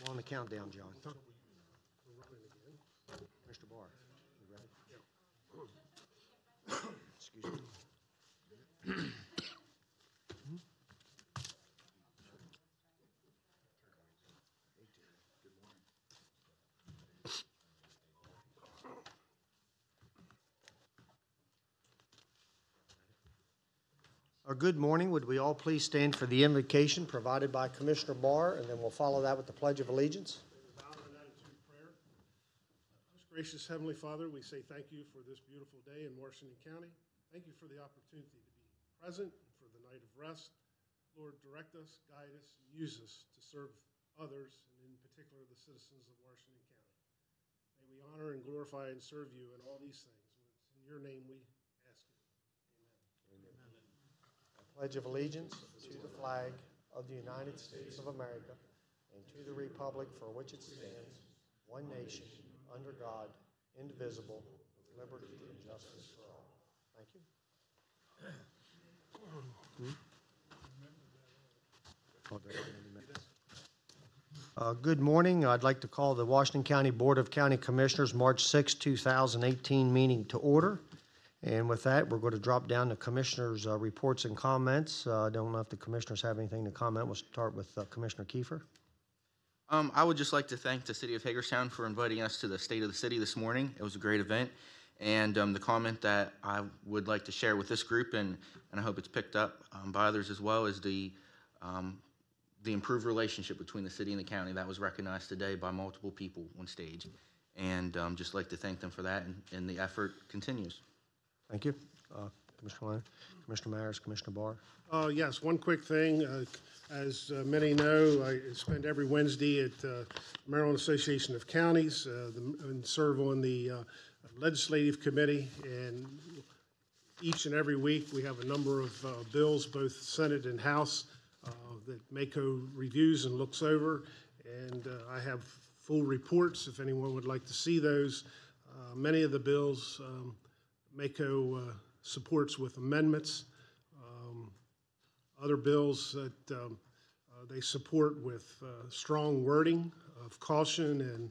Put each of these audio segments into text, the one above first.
On the countdown, John. Mr. Barr, you ready? Yeah. Excuse me. Good morning. Would we all please stand for the invocation provided by Commissioner Barr, and then we'll follow that with the Pledge of Allegiance. Most gracious Heavenly Father, we say thank you for this beautiful day in Washington County. Thank you for the opportunity to be present for the night of rest. Lord, direct us, guide us, and use us to serve others, and in particular the citizens of Washington County. May we honor and glorify and serve you in all these things. It's in your name we ask it. Amen. Amen. Pledge of allegiance to the flag of the United States of America and to the republic for which it stands, one nation, under God, indivisible, with liberty and justice for all. Thank you. Good morning. I'd like to call the Washington County Board of County Commissioners March 6, 2018 meeting to order. And with that, we're going to drop down to Commissioners' reports and comments. I don't know if the Commissioners have anything to comment. We'll start with Commissioner Kiefer. I would just like to thank the City of Hagerstown for inviting us to the State of the City this morning. It was a great event. And the comment that I would like to share with this group, and I hope it's picked up by others as well, is the improved relationship between the city and the county. That was recognized today by multiple people on stage. And just like to thank them for that, and the effort continues. Thank you. Commissioner Lyon, Commissioner Myers, Commissioner Barr. Yes, one quick thing. As many know, I spend every Wednesday at Maryland Association of Counties and serve on the Legislative Committee. And each and every week we have a number of bills, both Senate and House, that MACO reviews and looks over. And I have full reports if anyone would like to see those. Many of the bills MACO supports with amendments. Other bills that they support with strong wording of caution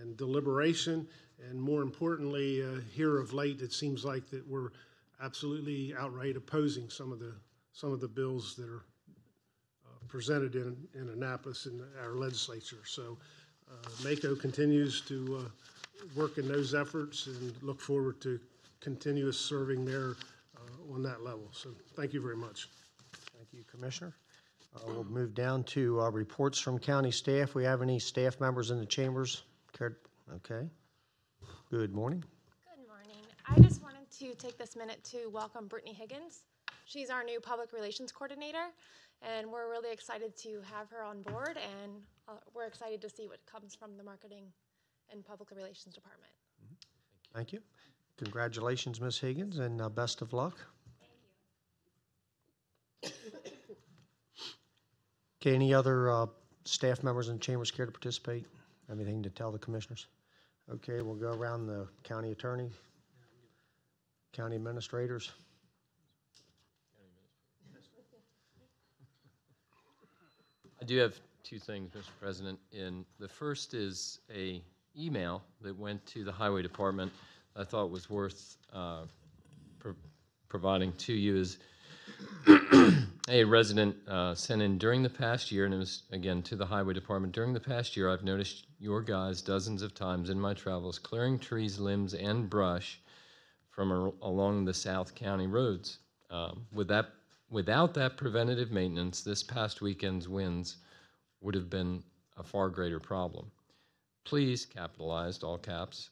and deliberation. And more importantly, here of late, it seems like that we're absolutely outright opposing some of the bills that are presented in Annapolis in our legislature. So MACO continues to work in those efforts and look forward to continuous serving there on that level. So thank you very much. Thank you, Commissioner. We'll move down to reports from county staff. We have any staff members in the chambers? Okay. Good morning. Good morning. I just wanted to take this minute to welcome Brittany Higgins. She's our new public relations coordinator, and we're really excited to have her on board, and we're excited to see what comes from the marketing and public relations department. Thank you. Congratulations, Ms. Higgins, and best of luck. Thank you. Okay, any other staff members in the chambers care to participate? Anything to tell the commissioners? Okay, we'll go around the county attorney, county administrators. I do have two things, Mr. President. The first is a email that went to the Highway Department I thought was worth providing to you. Is a resident sent in during the past year, and it was, again, to the Highway Department. During the past year, I've noticed your guys dozens of times in my travels clearing trees, limbs, and brush from along the South County roads. Without that preventative maintenance, this past weekend's winds would have been a far greater problem. Please, capitalized, all caps,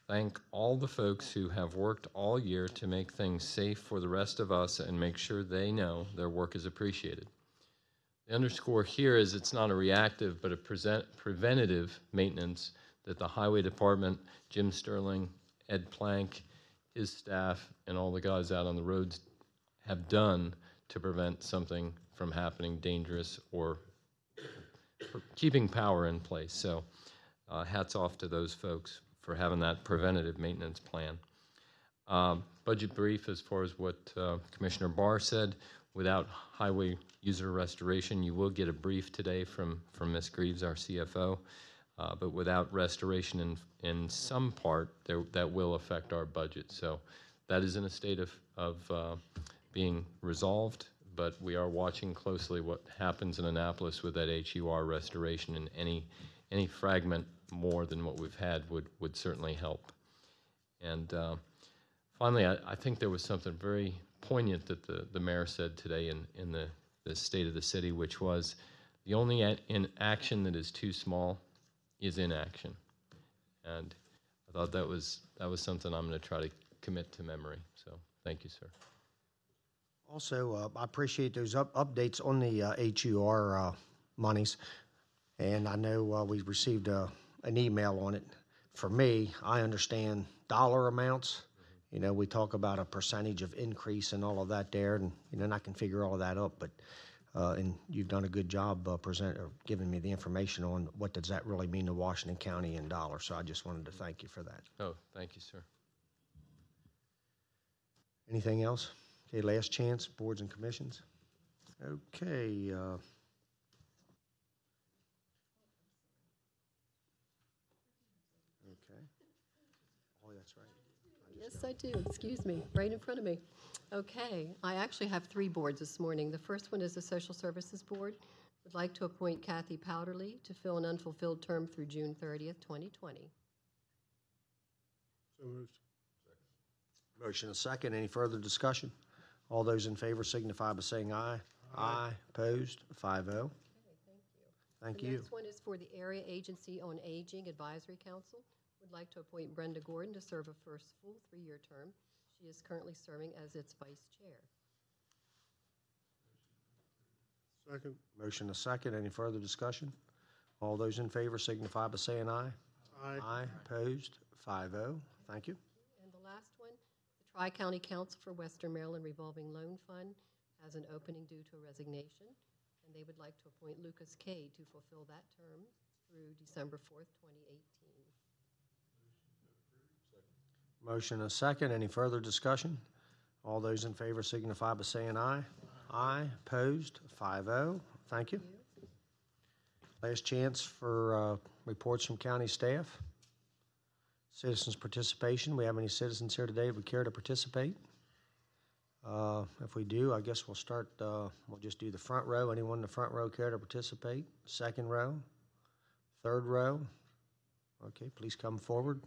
thank all the folks who have worked all year to make things safe for the rest of us and make sure they know their work is appreciated. The underscore here is it's not a reactive but a preventative maintenance that the Highway Department, Jim Sterling, Ed Plank, his staff, and all the guys out on the roads have done to prevent something from happening dangerous or for keeping power in place. So hats off to those folks for having that preventative maintenance plan. Budget brief as far as what Commissioner Barr said. without highway user restoration, you will get a brief today from Ms. Greaves, our CFO, but without restoration in some part, that will affect our budget. So that is in a state of being resolved, but we are watching closely what happens in Annapolis with that HUR restoration, and any fragment more than what we've had would certainly help. And finally, I think there was something very poignant that the mayor said today in the state of the city, which was the only action that is too small is inaction. And I thought that was something I'm going to try to commit to memory. So thank you, sir. Also, I appreciate those updates on the HUR monies. And I know we received an email on it. For me, I understand dollar amounts. You know, we talk about a percentage of increase and all of that there, and and I can figure all of that up. But and you've done a good job giving me the information on what does that really mean to Washington County in dollars. So I just wanted to thank you for that. Oh, thank you, sir. Anything else? Okay, last chance, boards and commissions. Okay. Okay. Oh, that's right. Yes, I do. Excuse me, right in front of me. Okay, I actually have 3 boards this morning. The first one is the Social Services Board. Would like to appoint Kathy Powderly to fill an unfulfilled term through June 30th, 2020. So moved. Motion a second. Any further discussion? All those in favor signify by saying aye. Aye. Opposed? 5-0. Okay, thank you. Thank The you. next one is for the Area Agency on Aging Advisory Council. Would like to appoint Brenda Gordon to serve a first full 3-year term. She is currently serving as its vice chair. Second. Motion a second. Any further discussion? All those in favor signify by saying aye. Aye. Aye. Opposed? 5-0. Thank you. And the last one, the Tri-County Council for Western Maryland Revolving Loan Fund has an opening due to a resignation, and they would like to appoint Lucas Cade to fulfill that term through December 4th, 2018. Motion a second. Any further discussion? All those in favor signify by saying aye. Aye. Opposed? 5-0. Thank you. Last chance for reports from county staff. Citizens participation. We have any citizens here today who would care to participate? If we do, I guess we'll start, we'll just do the front row. Anyone in the front row care to participate? Second row? Third row? Okay, please come forward.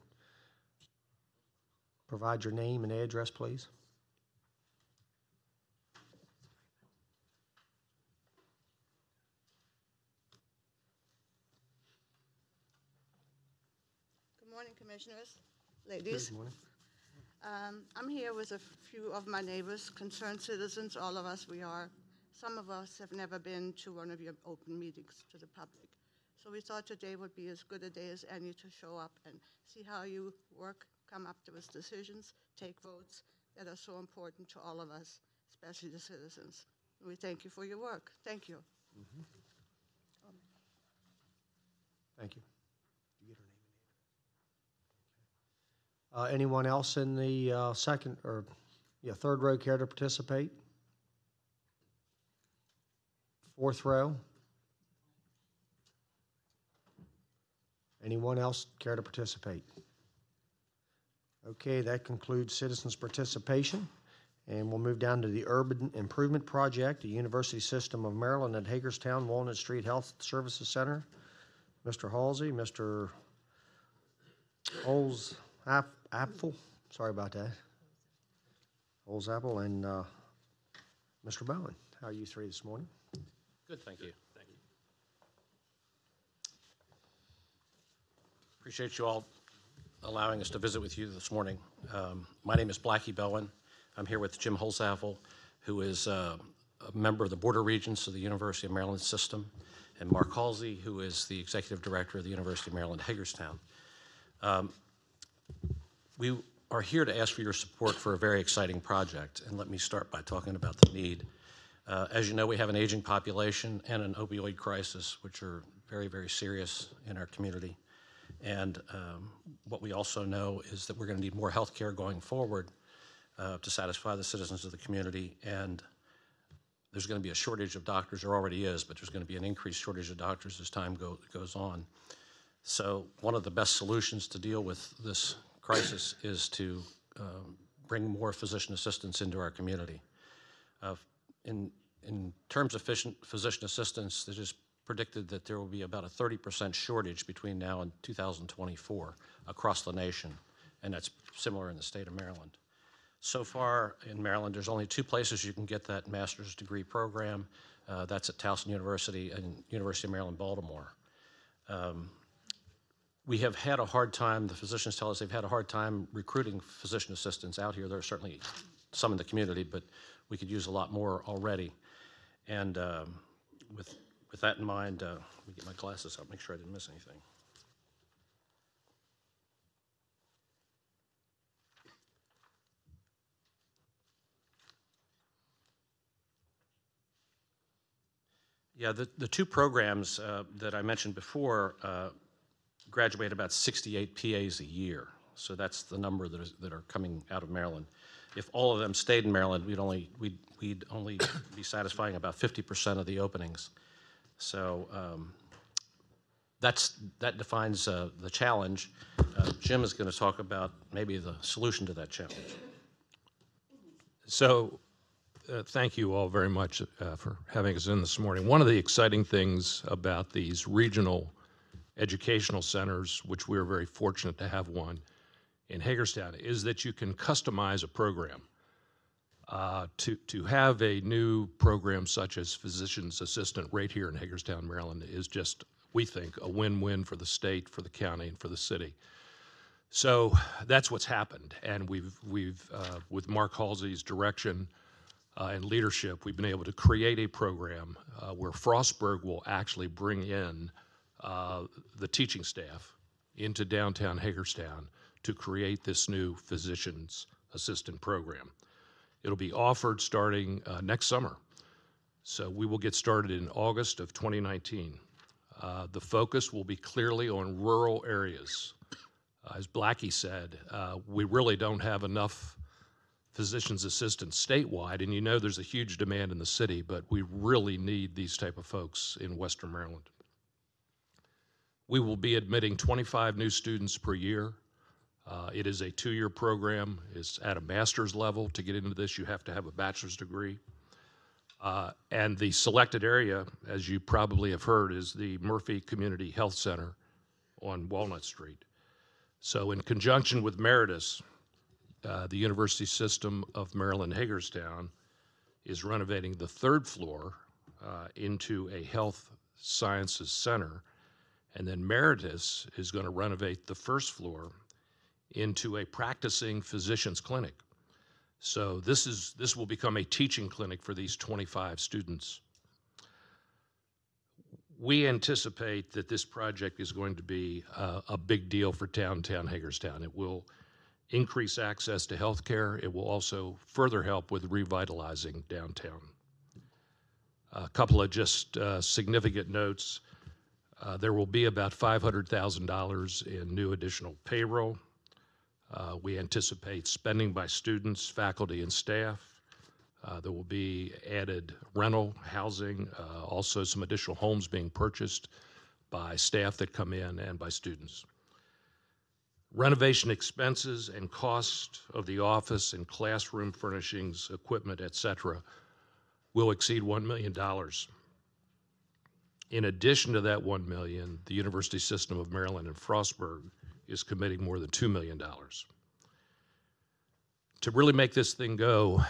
Provide your name and address, please. Good morning, Commissioners, ladies. Good morning. I'm here with a few of my neighbors, concerned citizens, all of us we are. Some of us have never been to one of your open meetings to the public. So we thought today would be as good a day as any to show up and see how you work, come up with decisions, take votes that are so important to all of us, especially the citizens. We thank you for your work. Thank you. Mm-hmm. Thank you. Did you get her name and address? Anyone else in the second or third row care to participate? Fourth row? Anyone else care to participate? Okay, that concludes citizens' participation. And we'll move down to the Urban Improvement Project, the University System of Maryland at Hagerstown Walnut Street Health Services Center. Mr. Halsey, Mr. Apfel, sorry about that. Apfel, and Mr. Bowen. How are you three this morning? Good, thank you. Thank you. Appreciate you all allowing us to visit with you this morning. My name is Blackie Bowen. I'm here with Jim Holzapfel, who is a member of the Board of Regents of the University of Maryland System, and Mark Halsey, who is the Executive Director of the University of Maryland, Hagerstown. We are here to ask for your support for a very exciting project, and let me start by talking about the need. As you know, we have an aging population and an opioid crisis, which are very, very serious in our community. And what we also know is that we're going to need more health care going forward to satisfy the citizens of the community. And there's going to be a shortage of doctors. There already is, but there's going to be an increased shortage of doctors as time goes on. So one of the best solutions to deal with this crisis is to bring more physician assistants into our community. In terms of physician assistants, it is predicted that there will be about a 30% shortage between now and 2024 across the nation, and that's similar in the state of Maryland. So far in Maryland, there's only 2 places you can get that master's degree program. That's at Towson University and University of Maryland, Baltimore. We have had a hard time, the physicians tell us they've had a hard time recruiting physician assistants out here. There are certainly some in the community, but we could use a lot more already. And with that in mind, let me get my glasses out, make sure I didn't miss anything. Yeah, the 2 programs that I mentioned before graduate about 68 PAs a year. So that's the number that are coming out of Maryland. If all of them stayed in Maryland, we'd only be satisfying about 50% of the openings. So that defines the challenge. Jim is going to talk about maybe the solution to that challenge. So thank you all very much for having us in this morning. One of the exciting things about these regional educational centers, which we're very fortunate to have one in Hagerstown, is that you can customize a program. To have a new program such as physician's assistant right here in Hagerstown, Maryland, is just, we think, a win-win for the state, for the county, and for the city. So that's what's happened, and we've with Mark Halsey's direction and leadership, we've been able to create a program where Frostburg will actually bring in the teaching staff into downtown Hagerstown to create this new physician's assistant program. It'll be offered starting next summer. So we will get started in August of 2019. The focus will be clearly on rural areas. As Blackie said, we really don't have enough physician's assistants statewide, and you know there's a huge demand in the city, but we really need these type of folks in Western Maryland. We will be admitting 25 new students per year. It is a 2-year program. It's at a master's level. To get into this, you have to have a bachelor's degree. And the selected area, as you probably have heard, is the Murphy Community Health Center on Walnut Street. So in conjunction with Meritus, the University System of Maryland, Hagerstown, is renovating the 3rd floor into a health sciences center. And then Meritus is going to renovate the 1st floor into a practicing physician's clinic. So this will become a teaching clinic for these 25 students. We anticipate that this project is going to be a big deal for downtown Hagerstown. It will increase access to health care. It will also further help with revitalizing downtown. A couple of just significant notes. There will be about $500,000 in new additional payroll. We anticipate spending by students, faculty, and staff. There will be added rental, housing, also some additional homes being purchased by staff that come in and by students. Renovation expenses and cost of the office and classroom furnishings, equipment, et cetera, will exceed $1 million. In addition to that $1 million, the University System of Maryland and Frostburg is committing more than $2 million. To really make this thing go,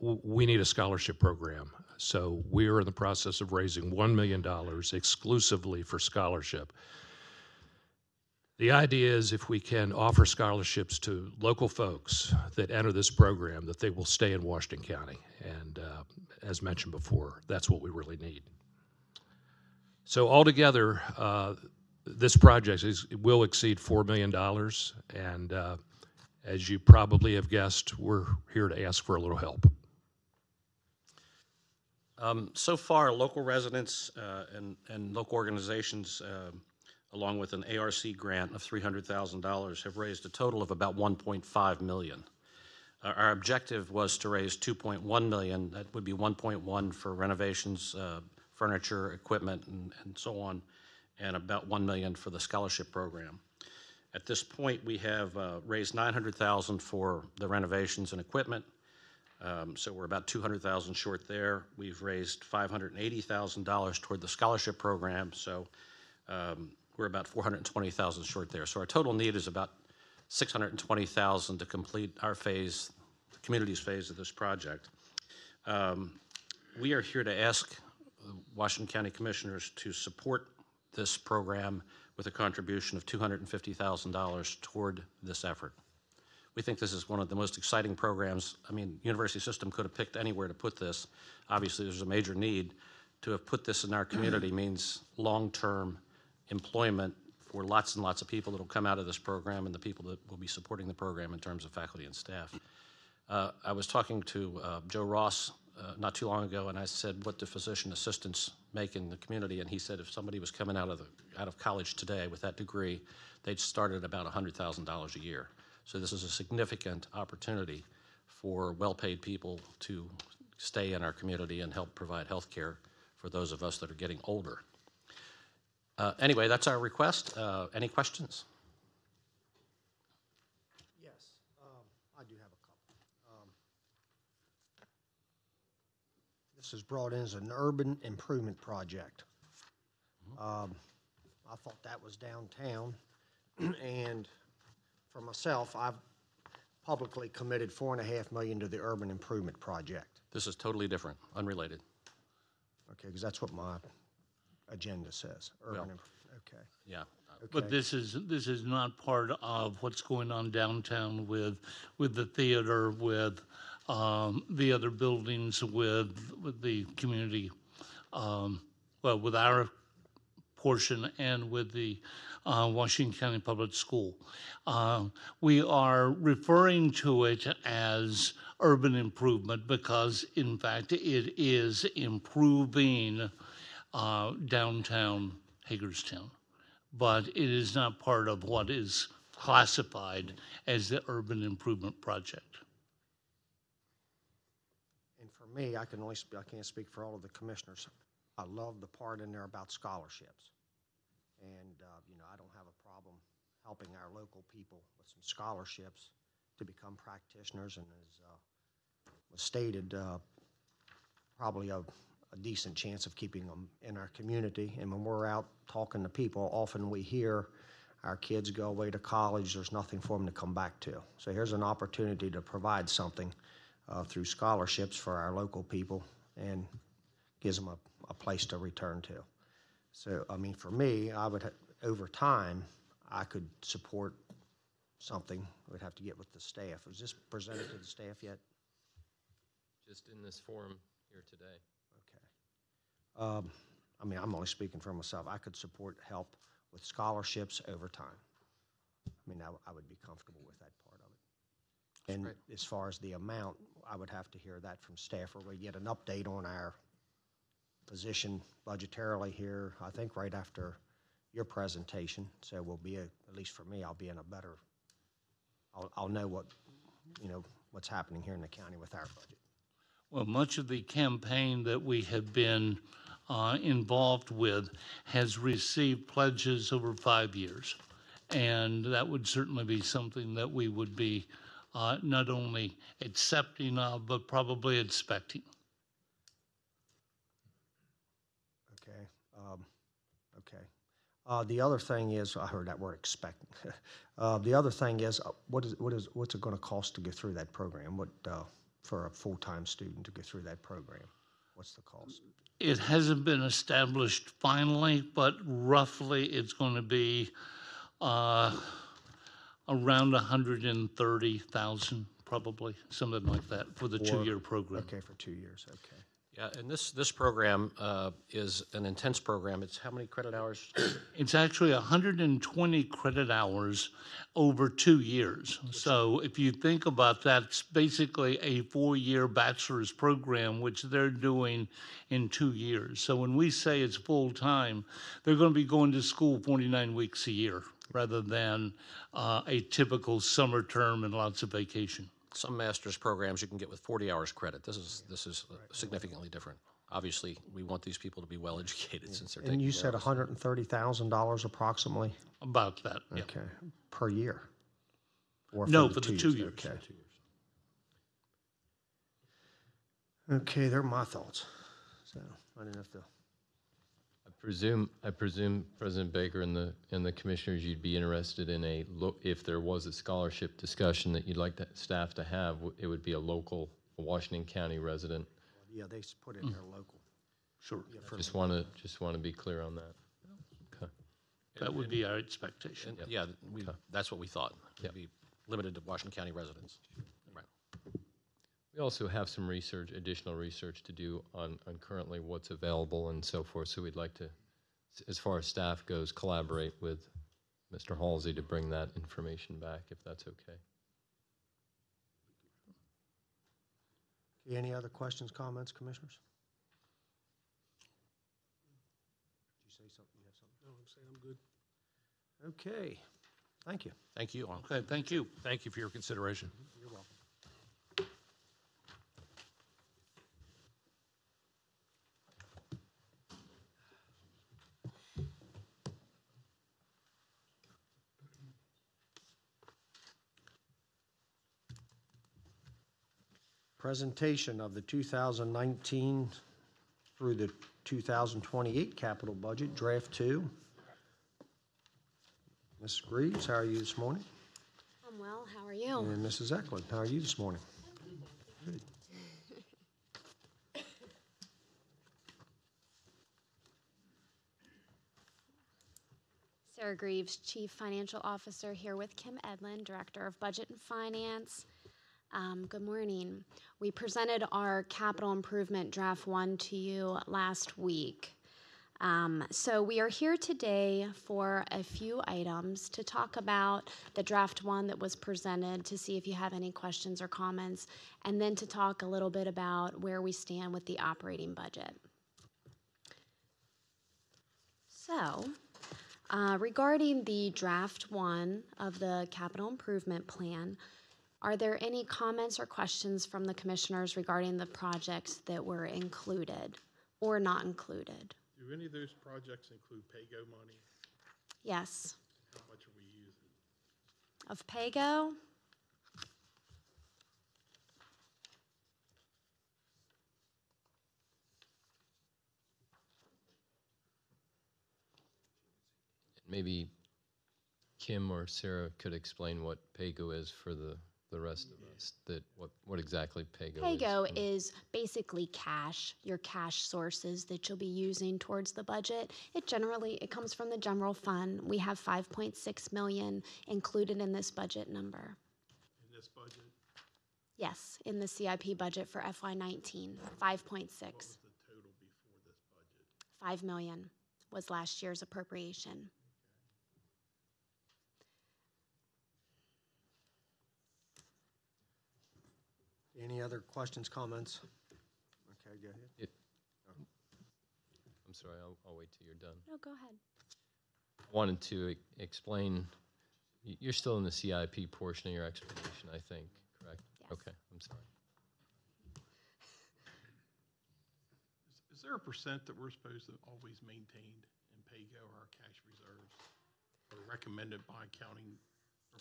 we need a scholarship program. So we are in the process of raising $1 million exclusively for scholarship. The idea is if we can offer scholarships to local folks that enter this program, that they will stay in Washington County. And as mentioned before, that's what we really need. So altogether, this project will exceed $4 million. And as you probably have guessed, we're here to ask for a little help. So far, local residents and local organizations, along with an ARC grant of $300,000, have raised a total of about $1.5 million. Our objective was to raise $2.1 million. That would be 1.1 for renovations, furniture, equipment, and so on, and about $1 million for the scholarship program. At this point, we have raised $900,000 for the renovations and equipment, so we're about $200,000 short there. We've raised $580,000 toward the scholarship program, so we're about $420,000 short there. So our total need is about $620,000 to complete our phase, the community's phase of this project. We are here to ask Washington County Commissioners to support this program with a contribution of $250,000 toward this effort. We think this is one of the most exciting programs. I mean, university system could have picked anywhere to put this. Obviously, there's a major need. To have put this in our community means long-term employment for lots and lots of people that will come out of this program and the people that will be supporting the program in terms of faculty and staff. I was talking to Joe Ross not too long ago, and I said, what do physician assistants make in the community? And he said if somebody was coming out of college today with that degree, they'd start at about $100,000 a year. So this is a significant opportunity for well-paid people to stay in our community and help provide health care for those of us that are getting older. Anyway, that's our request. Any questions? Yes, I do have a couple. This is brought in as an urban improvement project. I thought that was downtown, and for myself, I've publicly committed $4.5 million to the urban improvement project. This is totally different, unrelated. Okay, because that's what my agenda says. Urban, okay. Yeah. But Okay. this is not part of what's going on downtown with the theater, with the other buildings, with the community, well, with our portion and with the Washington County Public School. We are referring to it as urban improvement because, in fact, it is improving downtown Hagerstown, but it is not part of what is classified as the urban improvement project. And for me, I can't speak for all of the commissioners. I love the part in there about scholarships. And, I don't have a problem helping our local people with some scholarships to become practitioners, and as was stated, probably a decent chance of keeping them in our community. And when we're out talking to people, often we hear our kids go away to college, there's nothing for them to come back to. So here's an opportunity to provide something through scholarships for our local people and gives them a place to return to. So, I mean, for me, over time, I could support something. We'd have to get with the staff. Was this presented to the staff yet? Just in this forum here today. Okay. I mean, I'm only speaking for myself. I could support help with scholarships over time. I mean, I would be comfortable with that part of it. And as far as the amount, I would have to hear that from staff, or we get an update on our position budgetarily here, I think right after your presentation. So we'll be, at least for me, I'll be in a better, I'll know what's happening here in the county with our budget. Well, much of the campaign that we have been involved with has received pledges over 5 years. And that would certainly be something that we would be not only accepting of, but probably expecting. Okay. The other thing is, I heard that word expecting. The other thing is, what's it going to cost to go through that program? What for a full-time student to go through that program? What's the cost? It hasn't been established finally, but roughly it's going to be around $130,000, probably something like that for the 2-year program. Okay, for 2 years. Okay. Yeah, and this program is an intense program. It's how many credit hours? It's actually 120 credit hours over 2 years. So if you think about that, it's basically a 4-year bachelor's program, which they're doing in 2 years. So when we say it's full-time, they're going to be going to school 49 weeks a year rather than a typical summer term and lots of vacation. some master's programs you can get with 40 hours credit. This is significantly different. Obviously, we want these people to be well-educated since they're taking And you care said of us. $130,000 approximately? About that, yeah. Okay, per year? Or No, for the 2 years. Okay. Okay, they're my thoughts. So I didn't have to. I presume, President Baker and the commissioners, you'd be interested in if there was a scholarship discussion that you'd like the staff to have, it would be a local Washington County resident. Yeah, they put it in there local. Sure. Just want to be clear on that. Okay. That would be our expectation. And, yeah, that's what we thought. Yep. It'd be limited to Washington County residents. Right. We also have some additional research to do on currently what's available and so forth. So we'd like to, as far as staff goes, collaborate with Mr. Halsey to bring that information back, if that's okay. Any other questions, comments, commissioners? Did you say something? You have something? No, I'm saying I'm good. Okay, thank you. Thank you all. Okay, thank you. Thank you for your consideration. You're welcome. Presentation of the 2019 through the 2028 capital budget, Draft 2. Mrs. Greaves, how are you this morning? I'm well. How are you? And Mrs. Eklund, how are you this morning? Good. Sarah Greaves, Chief Financial Officer, here with Kim Edlin, Director of Budget and Finance. Good morning. We presented our capital improvement Draft 1 to you last week. So we are here today for a few items to talk about the Draft 1 that was presented, to see if you have any questions or comments, and then to talk a little bit about where we stand with the operating budget. So, regarding the Draft 1 of the capital improvement plan, are there any comments or questions from the commissioners regarding the projects that were included or not included? Do any of those projects include PAYGO money? Yes. How much are we using? Of PAYGO? Maybe Kim or Sarah could explain what PAYGO is for the rest of us, that what exactly PAYGO is. PAYGO is basically cash, your cash sources that you'll be using towards the budget. It comes from the general fund. We have $5.6 million included in this budget number. In this budget? Yes, in the CIP budget for FY19, 5.6. What was the total before this budget? $5 million was last year's appropriation. Any other questions, comments? Okay, go ahead. I'm sorry, I'll wait till you're done. No, go ahead. I wanted to explain, you're still in the CIP portion of your explanation, I think, correct? Yes. Okay, I'm sorry. Is there a percent that we're supposed to always maintain in PAYGO or our cash reserves? Or recommended by accounting?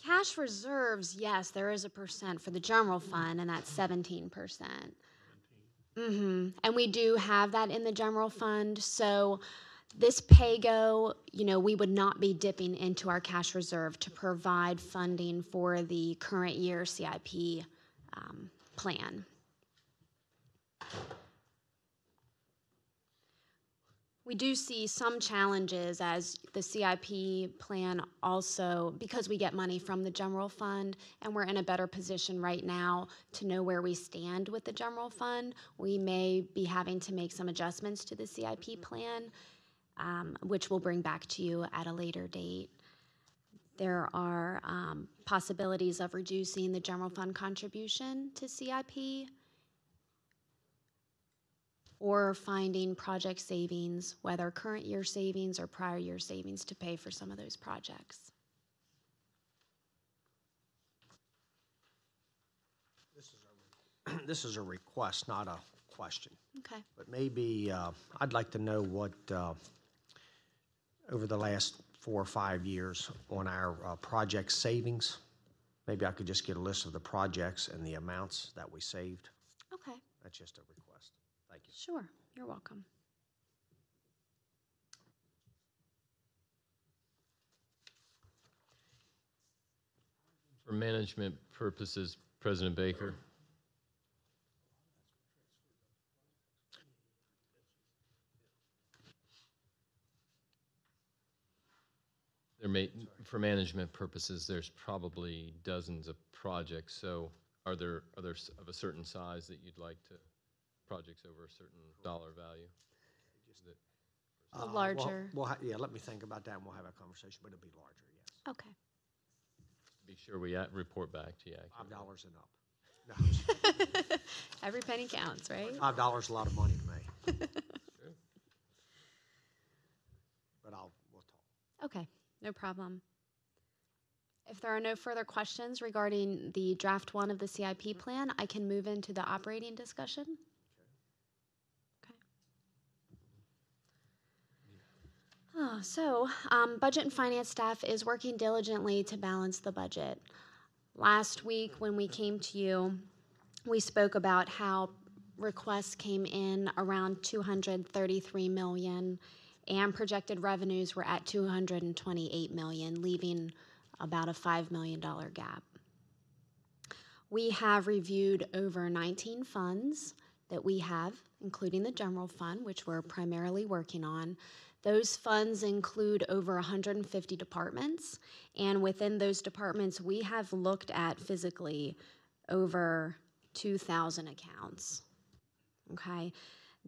Cash reserves, yes, there is a percent for the general fund, and that's 17%. And we do have that in the general fund. So this PAYGO, we would not be dipping into our cash reserve to provide funding for the current year CIP plan. We do see some challenges as the CIP plan also, because we get money from the general fund and we're in a better position right now to know where we stand with the general fund. We may be having to make some adjustments to the CIP plan, which we'll bring back to you at a later date. There are possibilities of reducing the general fund contribution to CIP, or finding project savings, whether current year savings or prior year savings, to pay for some of those projects. this is a request, not a question. Okay. But maybe, I'd like to know what, over the last 4 or 5 years on our project savings, maybe I could just get a list of the projects and the amounts that we saved. Okay. That's just a request. Thank you. Sure. You're welcome. For management purposes, President Baker. For management purposes, there's probably dozens of projects. So are there of a certain size that you'd like to, projects over a certain dollar value? Larger. Yeah, let me think about that and we'll have a conversation, but it'll be larger, yes. Okay. Be sure we report back to you. $5 and up. No, Every penny counts, right? $5 is a lot of money to me. But we'll talk. Okay, no problem. If there are no further questions regarding the draft 1 of the CIP plan, I can move into the operating discussion. Budget and finance staff is working diligently to balance the budget. Last week when we came to you, we spoke about how requests came in around $233 million and projected revenues were at $228 million, leaving about a $5 million gap. We have reviewed over 19 funds that we have, including the general fund, which we're primarily working on. Those funds include over 150 departments, and within those departments, we have looked at physically over 2,000 accounts. Okay,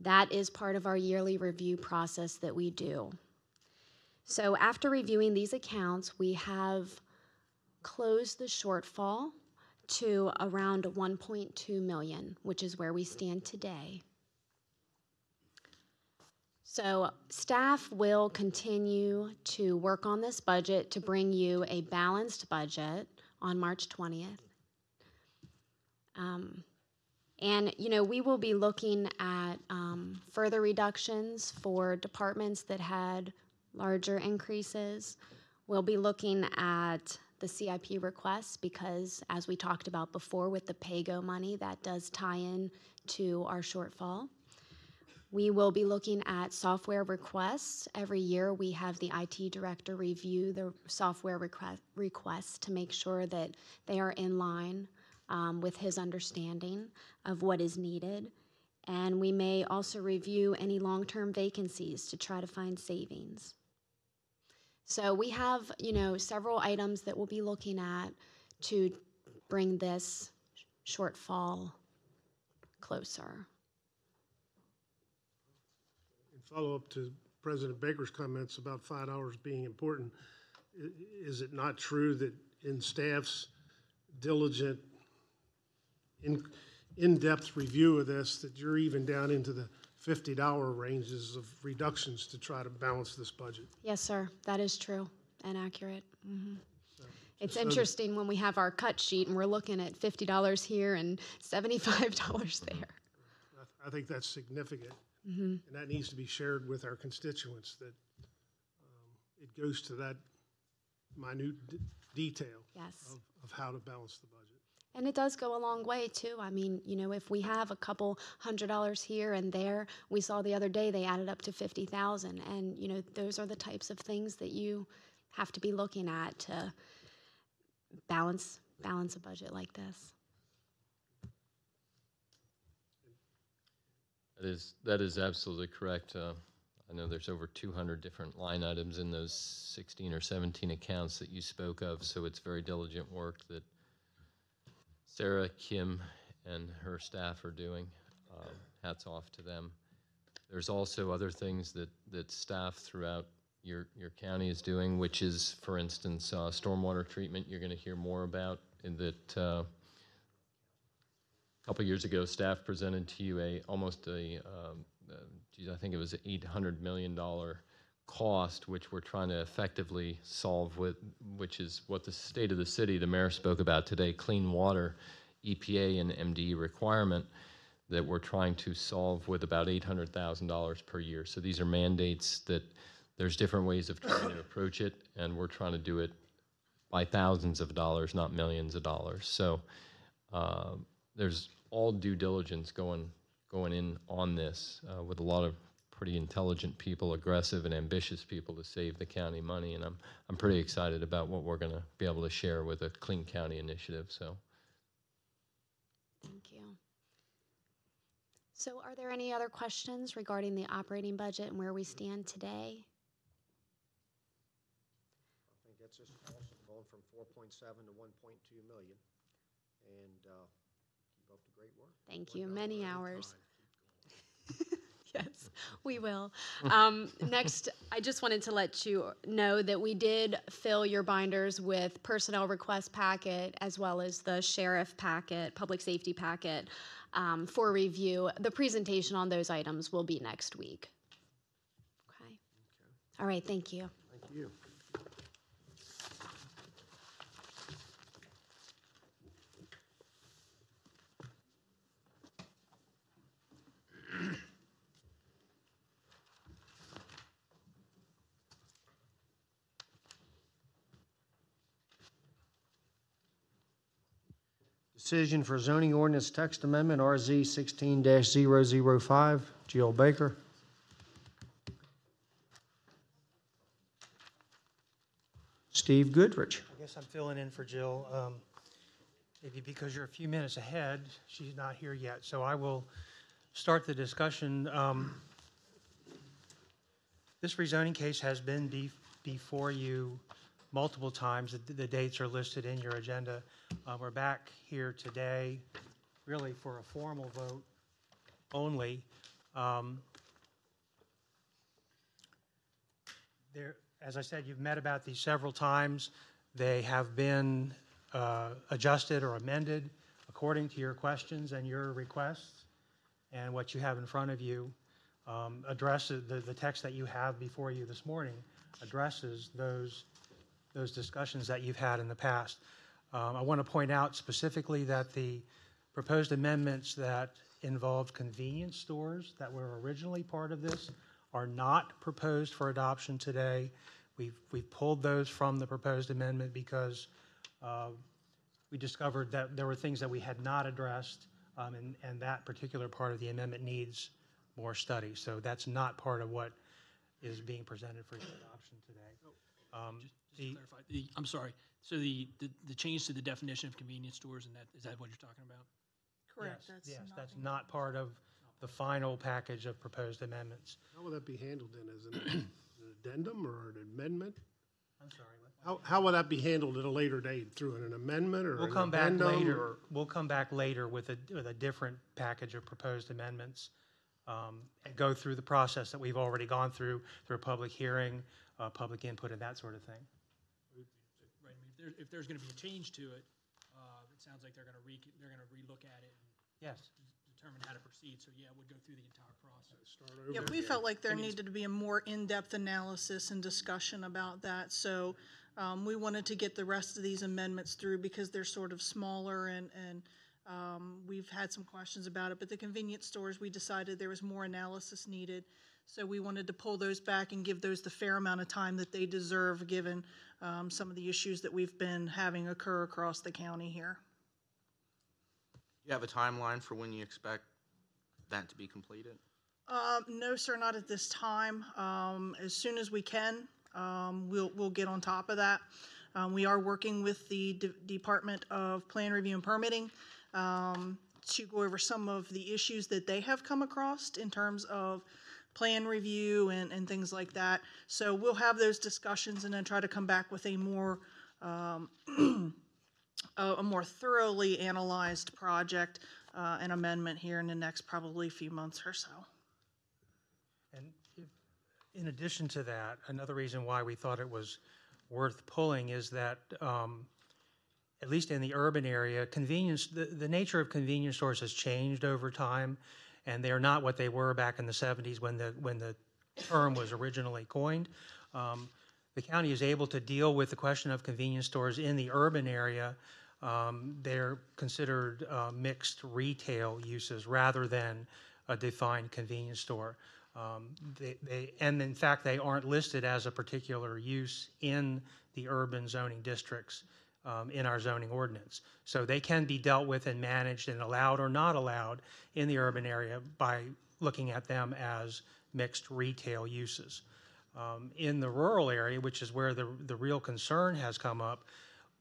that is part of our yearly review process that we do. So after reviewing these accounts, we have closed the shortfall to around 1.2 million, which is where we stand today. So staff will continue to work on this budget to bring you a balanced budget on March 20th. And, we will be looking at further reductions for departments that had larger increases. We'll be looking at the CIP requests because, as we talked about before with the PAYGO money, that does tie in to our shortfall. We will be looking at software requests. Every year we have the IT director review the software requests to make sure that they are in line with his understanding of what is needed. And we may also review any long-term vacancies to try to find savings. So we have, several items that we'll be looking at to bring this shortfall closer. Follow up to President Baker's comments about $5 being important. Is it not true that in staff's diligent, in-depth review of this, that you're even down into the $50 ranges of reductions to try to balance this budget? Yes, sir. That is true and accurate. Mm-hmm. It's so interesting when we have our cut sheet and we're looking at $50 here and $75 there. I think that's significant. Mm-hmm. And that needs to be shared with our constituents, that it goes to that minute detail Yes. of how to balance the budget. And it does go a long way, too. I mean, if we have a couple $100 here and there, we saw the other day they added up to $50,000. And, those are the types of things that you have to be looking at to balance a budget like this. That is absolutely correct. I know there's over 200 different line items in those 16 or 17 accounts that you spoke of, so it's very diligent work that Sarah, Kim, and her staff are doing. Hats off to them. There's also other things that staff throughout your county is doing, which is, for instance, stormwater treatment. You're going to hear more about in that. A couple years ago, staff presented to you I think it was an $800 million cost, which we're trying to effectively solve with, which is what the state of the city, the mayor spoke about today, clean water EPA and MDE requirement that we're trying to solve with about $800,000 per year. So these are mandates that there's different ways of trying to approach it, and we're trying to do it by thousands of dollars, not millions of dollars. So there's all due diligence going in on this with a lot of pretty intelligent people, aggressive and ambitious people to save the county money, and I'm pretty excited about what we're going to be able to share with a Clean County initiative. So, Thank you. So are there any other questions regarding the operating budget and where we stand today? I think that's just awesome, going from 4.7 to 1.2 million, and keep up the great work. Thank you. Many hours. Yes, we will. Next, I just wanted to let you know that we did fill your binders with personnel request packet as well as the sheriff packet, public safety packet for review. The presentation on those items will be next week. Okay. All right, thank you. Thank you. Decision for zoning ordinance text amendment, RZ 16-005. Jill Baker. Steve Goodrich. I guess I'm filling in for Jill. Maybe because you're a few minutes ahead, she's not here yet. So I will start the discussion. This rezoning case has been before you multiple times. The dates are listed in your agenda. We're back here today really for a formal vote only. As I said, you've met about these several times. They have been adjusted or amended according to your questions and your requests. And what you have in front of you addresses the text that you have before you this morning addresses those discussions that you've had in the past. I want to point out specifically that the proposed amendments that involved convenience stores that were originally part of this are not proposed for adoption today. We've pulled those from the proposed amendment because we discovered that there were things that we had not addressed, and that particular part of the amendment needs more study. So that's not part of what is being presented for your adoption today. Just to clarify, I'm sorry. So the change to the definition of convenience stores, and is that what you're talking about? Correct. Yes, that's not part of the final package of proposed amendments. How will that be handled then, as an addendum or an amendment? I'm sorry. What? How will that be handled at a later date, through an amendment or We'll an come back addendum, later. or- We'll come back later with a different package of proposed amendments and go through the process that we've already gone through a public hearing, public input, and that sort of thing. Right. I mean, if there's going to be a change to it, it sounds like they're going to relook at it and Yes. determine how to proceed. So yeah, we'll go through the entire process. Start over Yeah, we again. felt like there needed to be a more in-depth analysis and discussion about that. So we wanted to get the rest of these amendments through because they're sort of smaller and we've had some questions about it. But the convenience stores, we decided there was more analysis needed. So we wanted to pull those back and give those the fair amount of time that they deserve, given some of the issues that we've been having occur across the county here. Do you have a timeline for when you expect that to be completed? No, sir, not at this time. As soon as we can, we'll get on top of that. We are working with the Department of Plan Review and Permitting to go over some of the issues that they have come across in terms of plan review and things like that. So we'll have those discussions and then try to come back with a more thoroughly analyzed project and amendment here in the next probably few months or so. And in addition to that, another reason why we thought it was worth pulling is that, at least in the urban area, the nature of convenience stores has changed over time, and they are not what they were back in the 70s when the term was originally coined. The county is able to deal with the question of convenience stores in the urban area they're considered mixed retail uses rather than a defined convenience store. And in fact, they aren't listed as a particular use in the urban zoning districts in our zoning ordinance. So they can be dealt with and managed and allowed or not allowed in the urban area by looking at them as mixed retail uses. In the rural area, which is where the real concern has come up,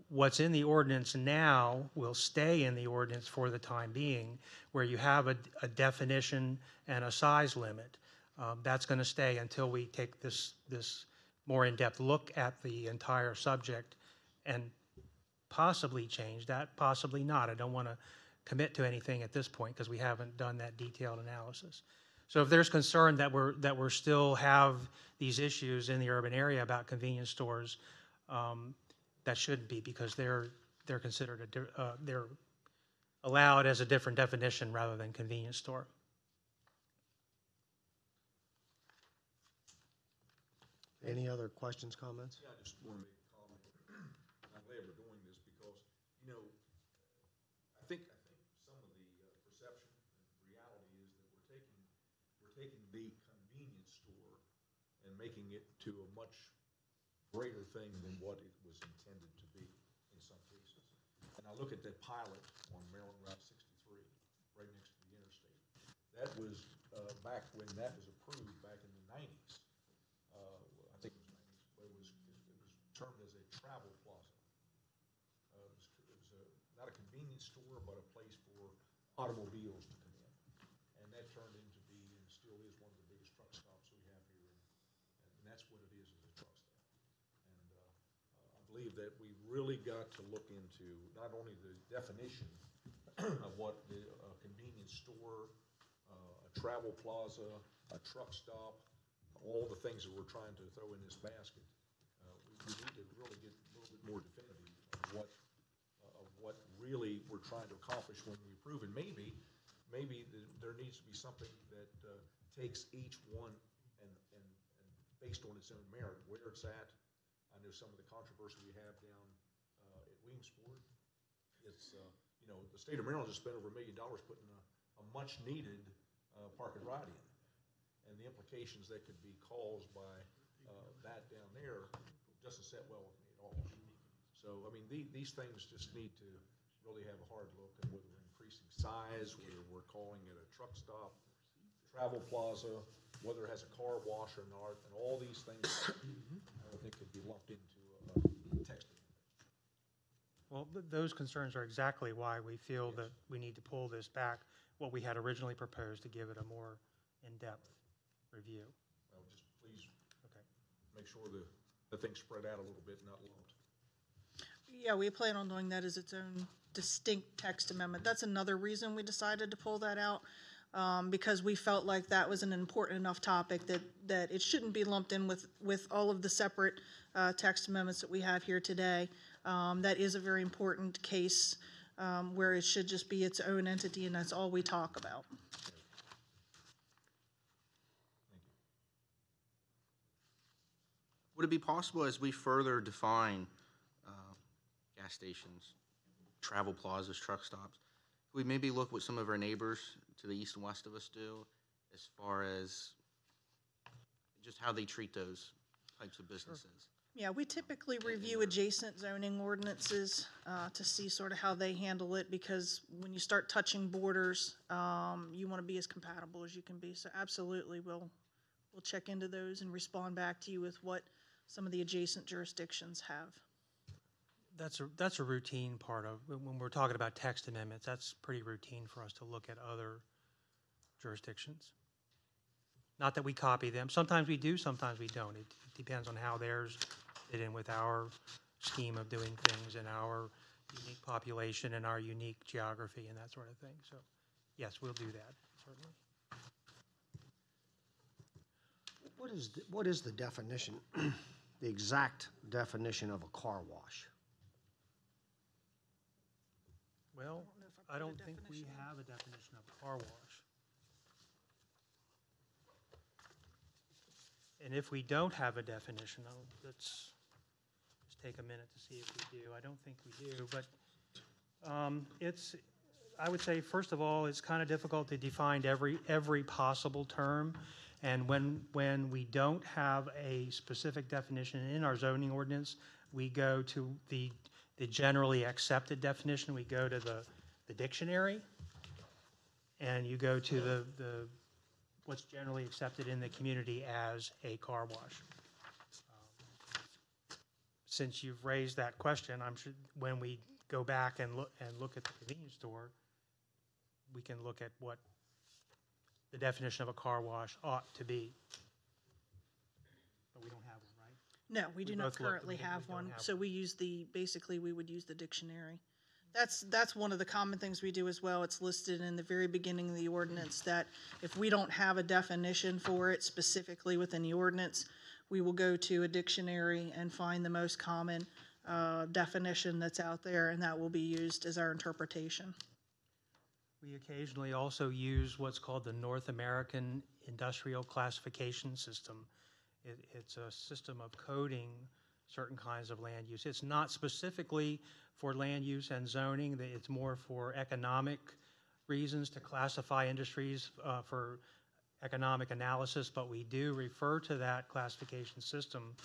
what's in the ordinance now will stay in the ordinance for the time being, where you have a definition and a size limit. That's going to stay until we take this more in-depth look at the entire subject and possibly change that, possibly not. I don't want to commit to anything at this point because we haven't done that detailed analysis. So if there's concern that we're still have these issues in the urban area about convenience stores, that shouldn't be, because they're considered they're allowed as a different definition rather than convenience store. Any other questions, comments? Yeah, I just want to make a comment. I'm glad we're doing this because, you know, I think some of the perception and reality is that we're taking the convenience store and making it to a much greater thing than what it was intended to be in some cases. And I look at that pilot on Maryland Route 63, right next to the interstate. That was back when that was approved back in the 90s. I think it was 90s, but it was termed as a travel plaza. It was not a convenience store, but a place for automobiles to come in. And that turned into be, and still is, one of the biggest truck stops we have here. And that's what it is a truck stop. And I believe that we've really got to look into not only the definition of what the convenience store, a travel plaza, a truck stop, all the things that we're trying to throw in this basket. We need to really get a little bit more definitive of what really we're trying to accomplish when we approve. And maybe there needs to be something that takes each one and based on its own merit, where it's at. I know some of the controversy we have down at Williamsport. It's you know, the state of Maryland has spent over $1 million putting a much needed park and ride in. And the implications that could be caused by that down there doesn't sit well with me at all. So, I mean, these things just need to really have a hard look at whether we're increasing size, whether we're calling it a truck stop, travel plaza, whether it has a car wash or not, and all these things I think could be lumped into a text. Well, those concerns are exactly why we feel that we need to pull this back, what we had originally proposed, to give it a more in-depth review. Well, just please make sure the thing's spread out a little bit, not lumped. Yeah, we plan on doing that as its own distinct text amendment. That's another reason we decided to pull that out, because we felt like that was an important enough topic that it shouldn't be lumped in with all of the separate text amendments that we have here today. That is a very important case where it should just be its own entity, and that's all we talk about. Would it be possible, as we further define gas stations, travel plazas, truck stops, we maybe look what some of our neighbors to the east and west of us do as far as just how they treat those types of businesses? Yeah, we typically review adjacent zoning ordinances to see sort of how they handle it, because when you start touching borders, you want to be as compatible as you can be. So absolutely, we'll check into those and respond back to you with what some of the adjacent jurisdictions have. That's a routine part of, when we're talking about text amendments, that's pretty routine for us to look at other jurisdictions. Not that we copy them. Sometimes we do, sometimes we don't. It depends on how theirs fit in with our scheme of doing things and our unique population and our unique geography and that sort of thing. So, yes, we'll do that, certainly. What is the definition, the exact definition of a car wash? Well, I don't think we have a definition of car wash. And if we don't have a definition, let's just take a minute to see if we do. I don't think we do, but I would say, first of all, it's kind of difficult to define every possible term. And when we don't have a specific definition in our zoning ordinance, we go to the generally accepted definition. We go to the dictionary, and you go to the what's generally accepted in the community as a car wash. Since you've raised that question, I'm sure when we go back and look at the convenience store, we can look at what the definition of a car wash ought to be. But we don't have one, right? No, we do not both looked, currently we have don't one, have so we use basically we would use the dictionary. That's one of the common things we do as well. It's listed in the very beginning of the ordinance that if we don't have a definition for it specifically within the ordinance, we will go to a dictionary and find the most common definition that's out there, and that will be used as our interpretation. We occasionally also use what's called the North American Industrial Classification System. It's a system of coding certain kinds of land use. It's not specifically for land use and zoning. It's more for economic reasons to classify industries for economic analysis, but we do refer to that classification system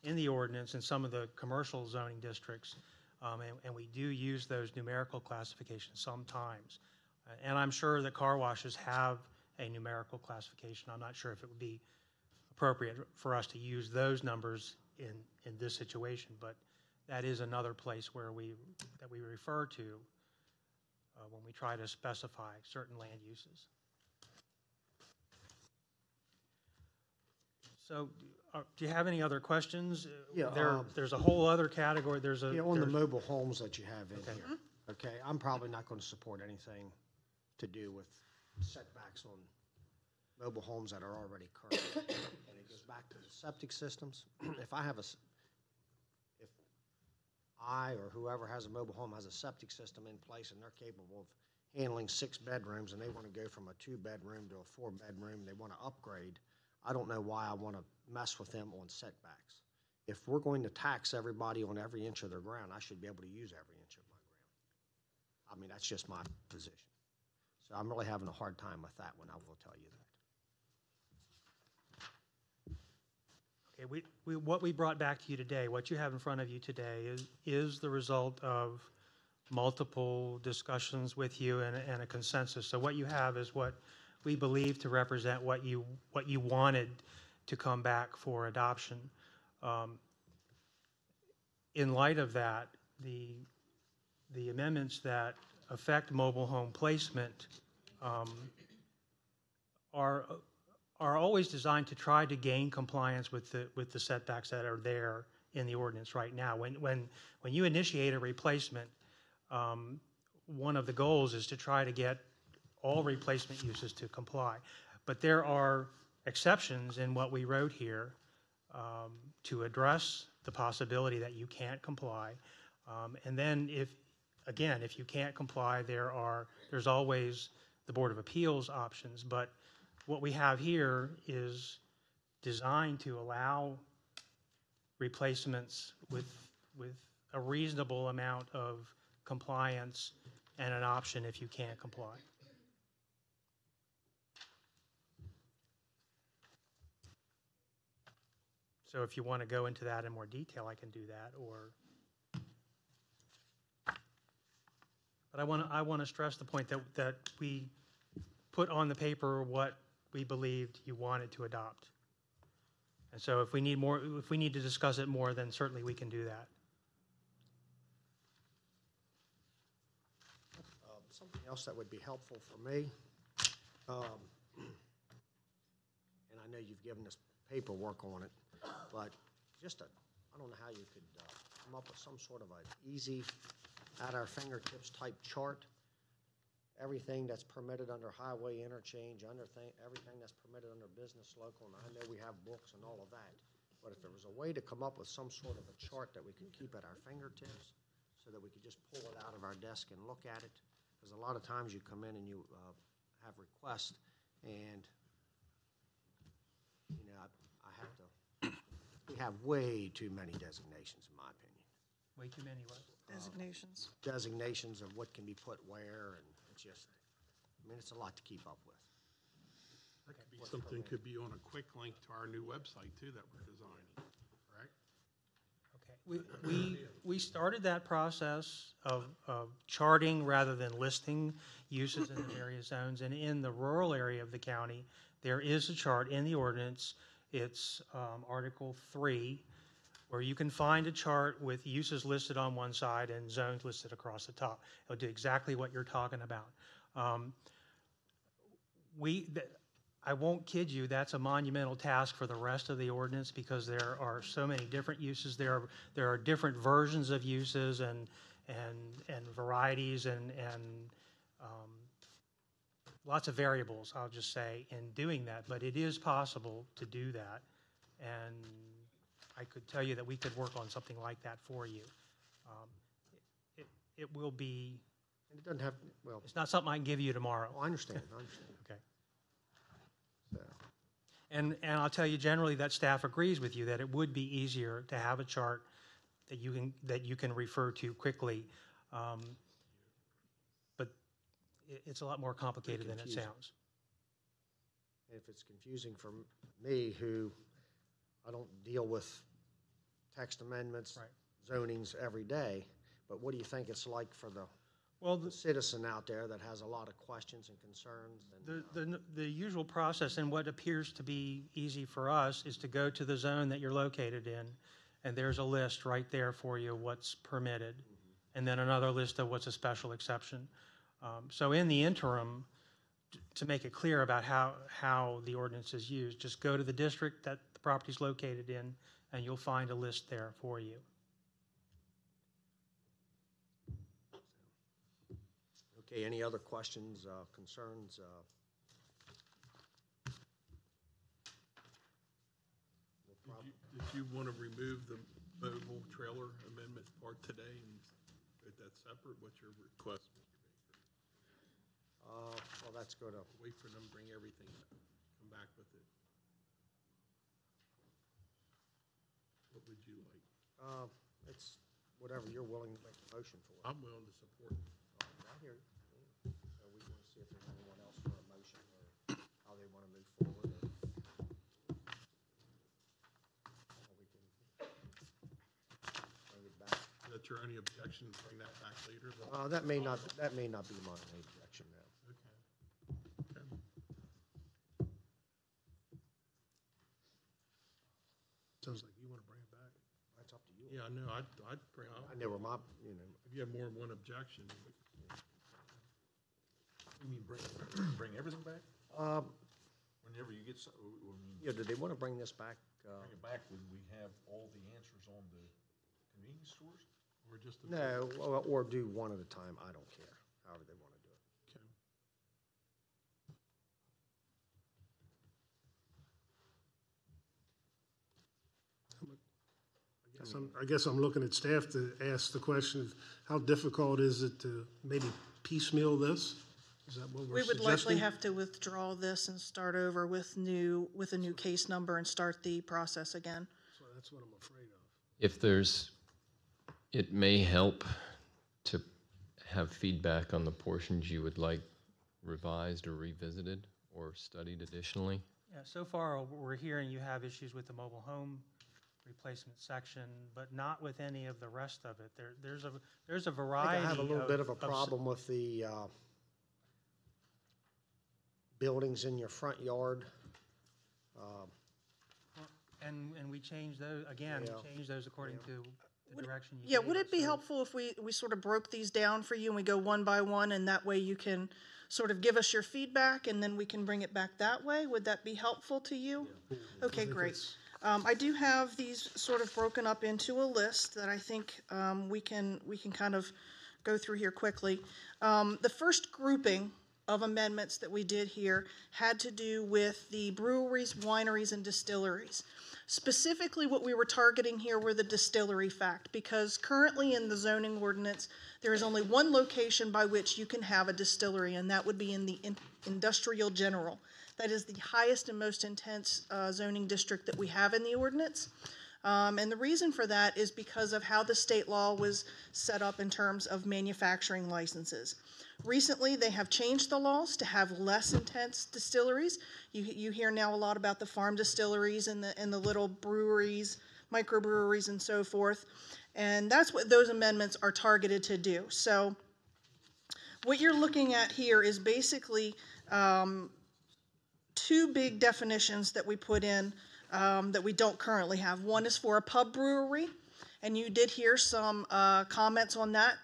in the ordinance in some of the commercial zoning districts, and we do use those numerical classifications sometimes. And I'm sure that car washes have a numerical classification. I'm not sure if it would be appropriate for us to use those numbers in this situation, but that is another place where we refer to when we try to specify certain land uses. So, do you have any other questions? Yeah, There's a whole other category. On the mobile homes that you have in here. Okay, I'm probably not going to support anything to do with setbacks on mobile homes that are already current. And it goes back to the septic systems. If I or whoever has a mobile home has a septic system in place and they're capable of handling 6 bedrooms and they want to go from a 2-bedroom to a 4-bedroom, they want to upgrade, I don't know why I want to mess with them on setbacks. If we're going to tax everybody on every inch of their ground, I should be able to use every inch of my ground. I mean, that's just my position. So I'm really having a hard time with that one, I will tell you that. Okay, what we brought back to you today, what you have in front of you today is the result of multiple discussions with you and a consensus. So what you have is what we believe to represent what you wanted to come back for adoption. In light of that, the amendments that affect mobile home placement are always designed to try to gain compliance with the setbacks that are there in the ordinance right now. When you initiate a replacement, one of the goals is to try to get all replacement uses to comply. But there are exceptions in what we wrote here to address the possibility that you can't comply. And then if you can't comply, there's always the Board of Appeals options. But what we have here is designed to allow replacements with a reasonable amount of compliance and an option if you can't comply. So if you want to go into that in more detail, I can do that. But I want to stress the point that we put on the paper what we believed you wanted to adopt. And so if we need to discuss it more, then certainly we can do that. Something else that would be helpful for me, and I know you've given us paperwork on it, but I don't know how you could come up with some sort of an easy, at our fingertips type chart. Everything that's permitted under highway interchange, everything that's permitted under business local, and I know we have books and all of that, but if there was a way to come up with some sort of a chart that we could keep at our fingertips so that we could just pull it out of our desk and look at it, because a lot of times you come in and you have requests, and we have way too many designations, in my opinion. Way too many Designations. designations of what can be put where, and it's just, I mean, it's a lot to keep up with. That could be something, could be on a quick link to our new website too that we're designing, correct? Okay. We started that process of charting rather than listing uses in the various zones. And in the rural area of the county, there is a chart in the ordinance. It's Article 3, where you can find a chart with uses listed on one side and zones listed across the top. It'll do exactly what you're talking about. I won't kid you, that's a monumental task for the rest of the ordinance because there are so many different uses. There are different versions of uses and varieties and lots of variables, I'll just say, in doing that. But it is possible to do that. And I could tell you that we could work on something like that for you. It will be. And it doesn't have, well. It's not something I can give you tomorrow. I understand. Okay. So. And I'll tell you generally that staff agrees with you that it would be easier to have a chart that you can refer to quickly, but it's a lot more complicated than it sounds. If it's confusing for me, who I don't deal with text amendments, zonings every day, but what do you think it's like for the citizen out there that has a lot of questions and concerns? And, the usual process and what appears to be easy for us is to go to the zone that you're located in, and there's a list right there for you what's permitted, and then another list of what's a special exception. So in the interim, to make it clear about how the ordinance is used, just go to the district that the property's located in, and you'll find a list there for you. Okay, any other questions, concerns? Did you want to remove the mobile trailer amendment part today and make that separate? What's your request, Mr. Baker? Well, that's going to wait for them to bring everything, come back with it. What would you like? It's whatever you're willing to make a motion for. I'm willing to support. I hear you. So we want to see if there's anyone else for a motion or how they want to move forward. Or we can bring it back. Is that your only objection, bring that back later? That may not be my objection now. Okay. Sounds like you want to bring it back. That's up to you. Yeah, I know, I'd bring, I never, if you have more than one objection. You mean bring everything back? Whenever you get, Yeah, do they want to bring this back? bring it back when we have all the answers on the convenience stores? Or just No, or do one at a time. I don't care, however they want to do it. I guess I'm looking at staff to ask the question of how difficult is it to maybe piecemeal this? Is that what we're We would suggesting? likely have to withdraw this and start over with a new case number and start the process again. So that's what I'm afraid of. If it may help to have feedback on the portions you would like revised or revisited or studied additionally. Yeah, so far we're hearing you have issues with the mobile home replacement section, but not with any of the rest of it. There's a I variety. think I have a little bit of a problem with the buildings in your front yard. And we changed those, again, we changed those according to the direction you Yeah, gave would us. it be helpful if we sort of broke these down for you and we go one by one, and that way you can sort of give us your feedback and then we can bring it back that way? Would that be helpful to you? Okay, great. I do have these sort of broken up into a list that I think we can kind of go through here quickly. The first grouping of amendments that we did here had to do with the breweries, wineries, and distilleries. Specifically, what we were targeting here were the distillery fact, because currently in the zoning ordinance, there is only one location by which you can have a distillery, and that would be in the industrial general. That is the highest and most intense zoning district that we have in the ordinance. And the reason for that is because of how the state law was set up in terms of manufacturing licenses. Recently, they have changed the laws to have less intense distilleries. You hear now a lot about the farm distilleries and the little breweries, microbreweries and so forth. And that's what those amendments are targeted to do. So what you're looking at here is basically two big definitions that we put in that we don't currently have. One is for a pub brewery, and you did hear some comments on that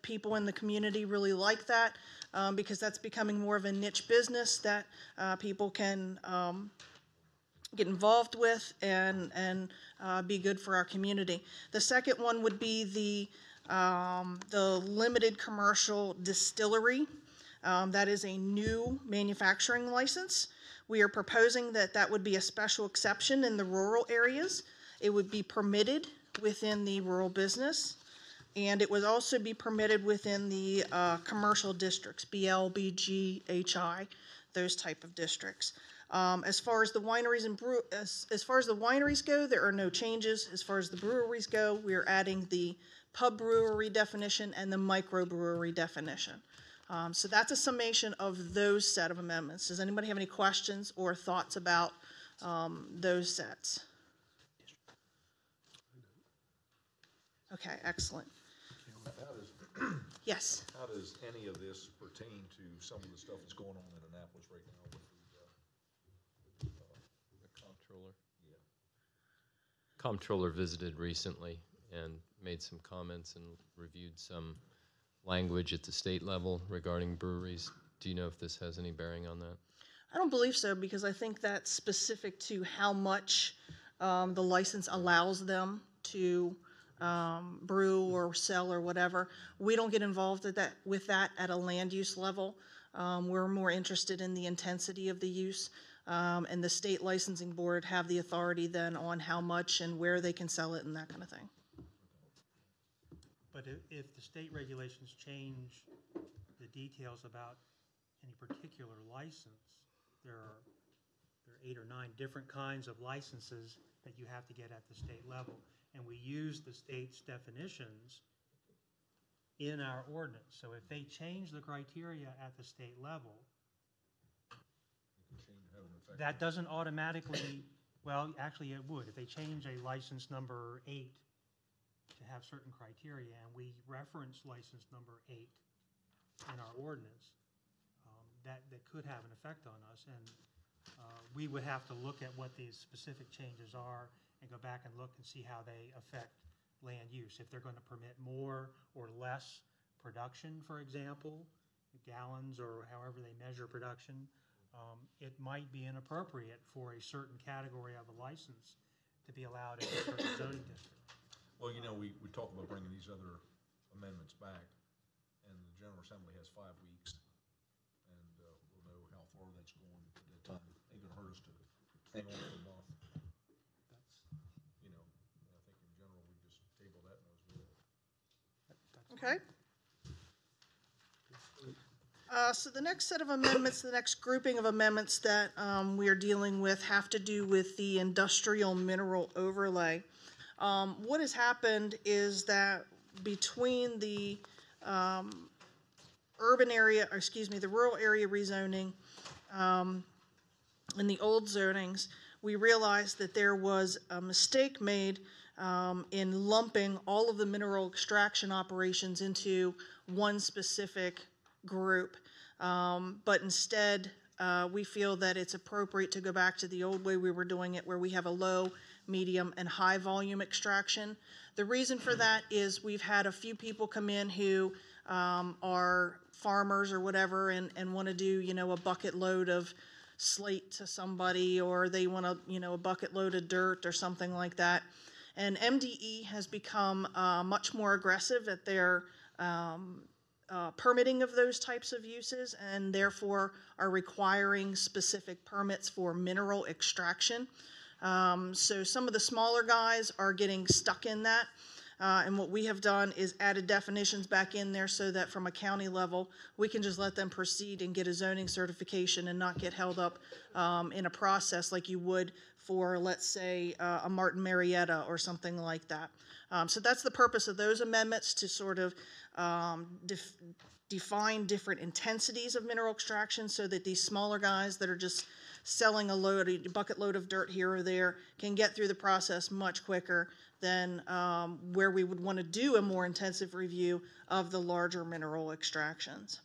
people in the community really like that because that's becoming more of a niche business that people can get involved with and be good for our community. The second one would be the limited commercial distillery. That is a new manufacturing license. We are proposing that would be a special exception in the rural areas. It would be permitted within the rural business, and it would also be permitted within the commercial districts, BL, BG, HI, those type of districts. As far as the wineries as far as the wineries go, there are no changes. As far as the breweries go, we are adding the pub brewery definition and the microbrewery definition. So that's a summation of those set of amendments. Does anybody have any questions or thoughts about those sets? Okay, excellent. Yes. How does any of this pertain to some of the stuff that's going on in Annapolis right now with the comptroller? Yeah. Comptroller visited recently and made some comments and reviewed some language at the state level regarding breweries. Do you know if this has any bearing on that? I don't believe so, because I think that's specific to how much the license allows them to brew or sell or whatever. We don't get involved with that at a land use level. We're more interested in the intensity of the use, and the state licensing board have the authority then on how much and where they can sell it and that kind of thing. But if the state regulations change the details about any particular license, there are 8 or 9 different kinds of licenses that you have to get at the state level. And we use the state's definitions in our ordinance. So if they change the criteria at the state level, that doesn't automatically, well, actually it would. If they change a license number 8 to have certain criteria, and we reference license number 8 in our ordinance, that could have an effect on us. And we would have to look at what these specific changes are and go back and look and see how they affect land use. If they're going to permit more or less production, for example, gallons or however they measure production, it might be inappropriate for a certain category of a license to be allowed in a certain zoning district. Well, you know, we talked about bringing these other amendments back, and the General Assembly has 5 weeks, and we'll know how far that's going at that time. Ain't gonna hurt us to hang on for a month. You know, I think in general, we just table that and those will. Okay. So the next set of amendments, the next grouping of amendments that we are dealing with have to do with the industrial mineral overlay. What has happened is that between the urban area, or excuse me, the rural area rezoning and the old zonings, we realized that there was a mistake made in lumping all of the mineral extraction operations into one specific group. But instead, we feel that it's appropriate to go back to the old way we were doing it, where we have a low, medium, and high volume extraction. The reason for that is we've had a few people come in who are farmers or whatever and want to do, you know, a bucket load of slate to somebody, or they want to, you know, a bucket load of dirt or something like that. And MDE has become much more aggressive at their permitting of those types of uses, and therefore are requiring specific permits for mineral extraction. So some of the smaller guys are getting stuck in that. And what we have done is added definitions back in there so that from a county level, we can just let them proceed and get a zoning certification and not get held up in a process like you would for, let's say, a Martin Marietta or something like that. So that's the purpose of those amendments, to sort of define different intensities of mineral extraction so that these smaller guys that are just selling a bucket load of dirt here or there can get through the process much quicker than where we would want to do a more intensive review of the larger mineral extractions.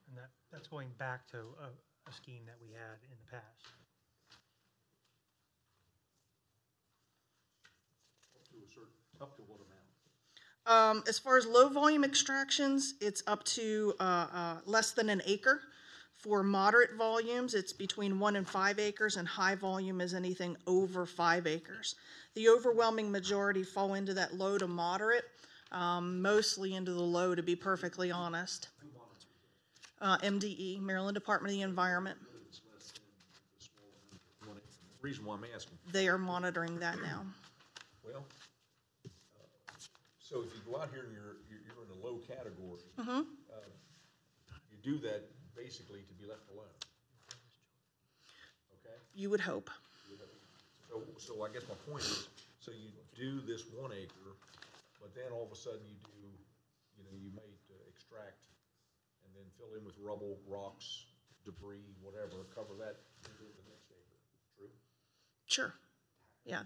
And that's going back to a scheme that we had in the past. Up to what amount? As far as low volume extractions, it's up to less than an acre. For moderate volumes, it's between 1 and 5 acres, and high volume is anything over 5 acres. The overwhelming majority fall into that low to moderate, mostly into the low, to be perfectly honest. MDE, Maryland Department of the Environment. The reason why I'm asking. They are monitoring that now. Well, so if you go out here and you're in a low category, you do that basically to be left alone. Okay? You would hope. So I guess my point is, so you do this 1 acre, but then all of a sudden you may extract and then fill in with rubble, rocks, debris, whatever, cover that, and do the next acre. True? Sure. Yeah,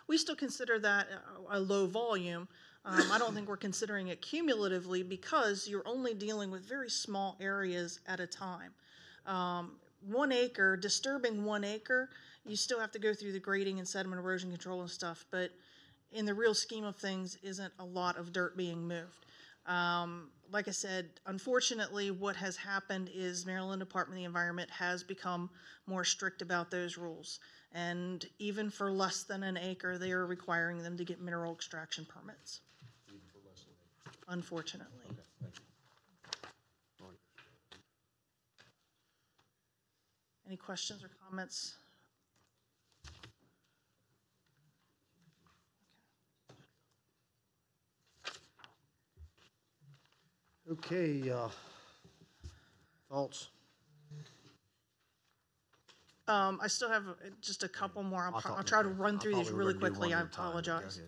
we still consider that a low volume. I don't think we're considering it cumulatively because you're only dealing with very small areas at a time. 1 acre, disturbing 1 acre, you still have to go through the grading and sediment erosion control and stuff, but in the real scheme of things, isn't a lot of dirt being moved. Like I said, unfortunately, what has happened is Maryland Department of the Environment has become more strict about those rules. And even for less than an acre, they are requiring them to get mineral extraction permits. Even for less than an acre. Unfortunately. Okay, thank you. Any questions or comments? Okay, thoughts? I still have just a couple more. I'll try to run through these really quickly. I apologize.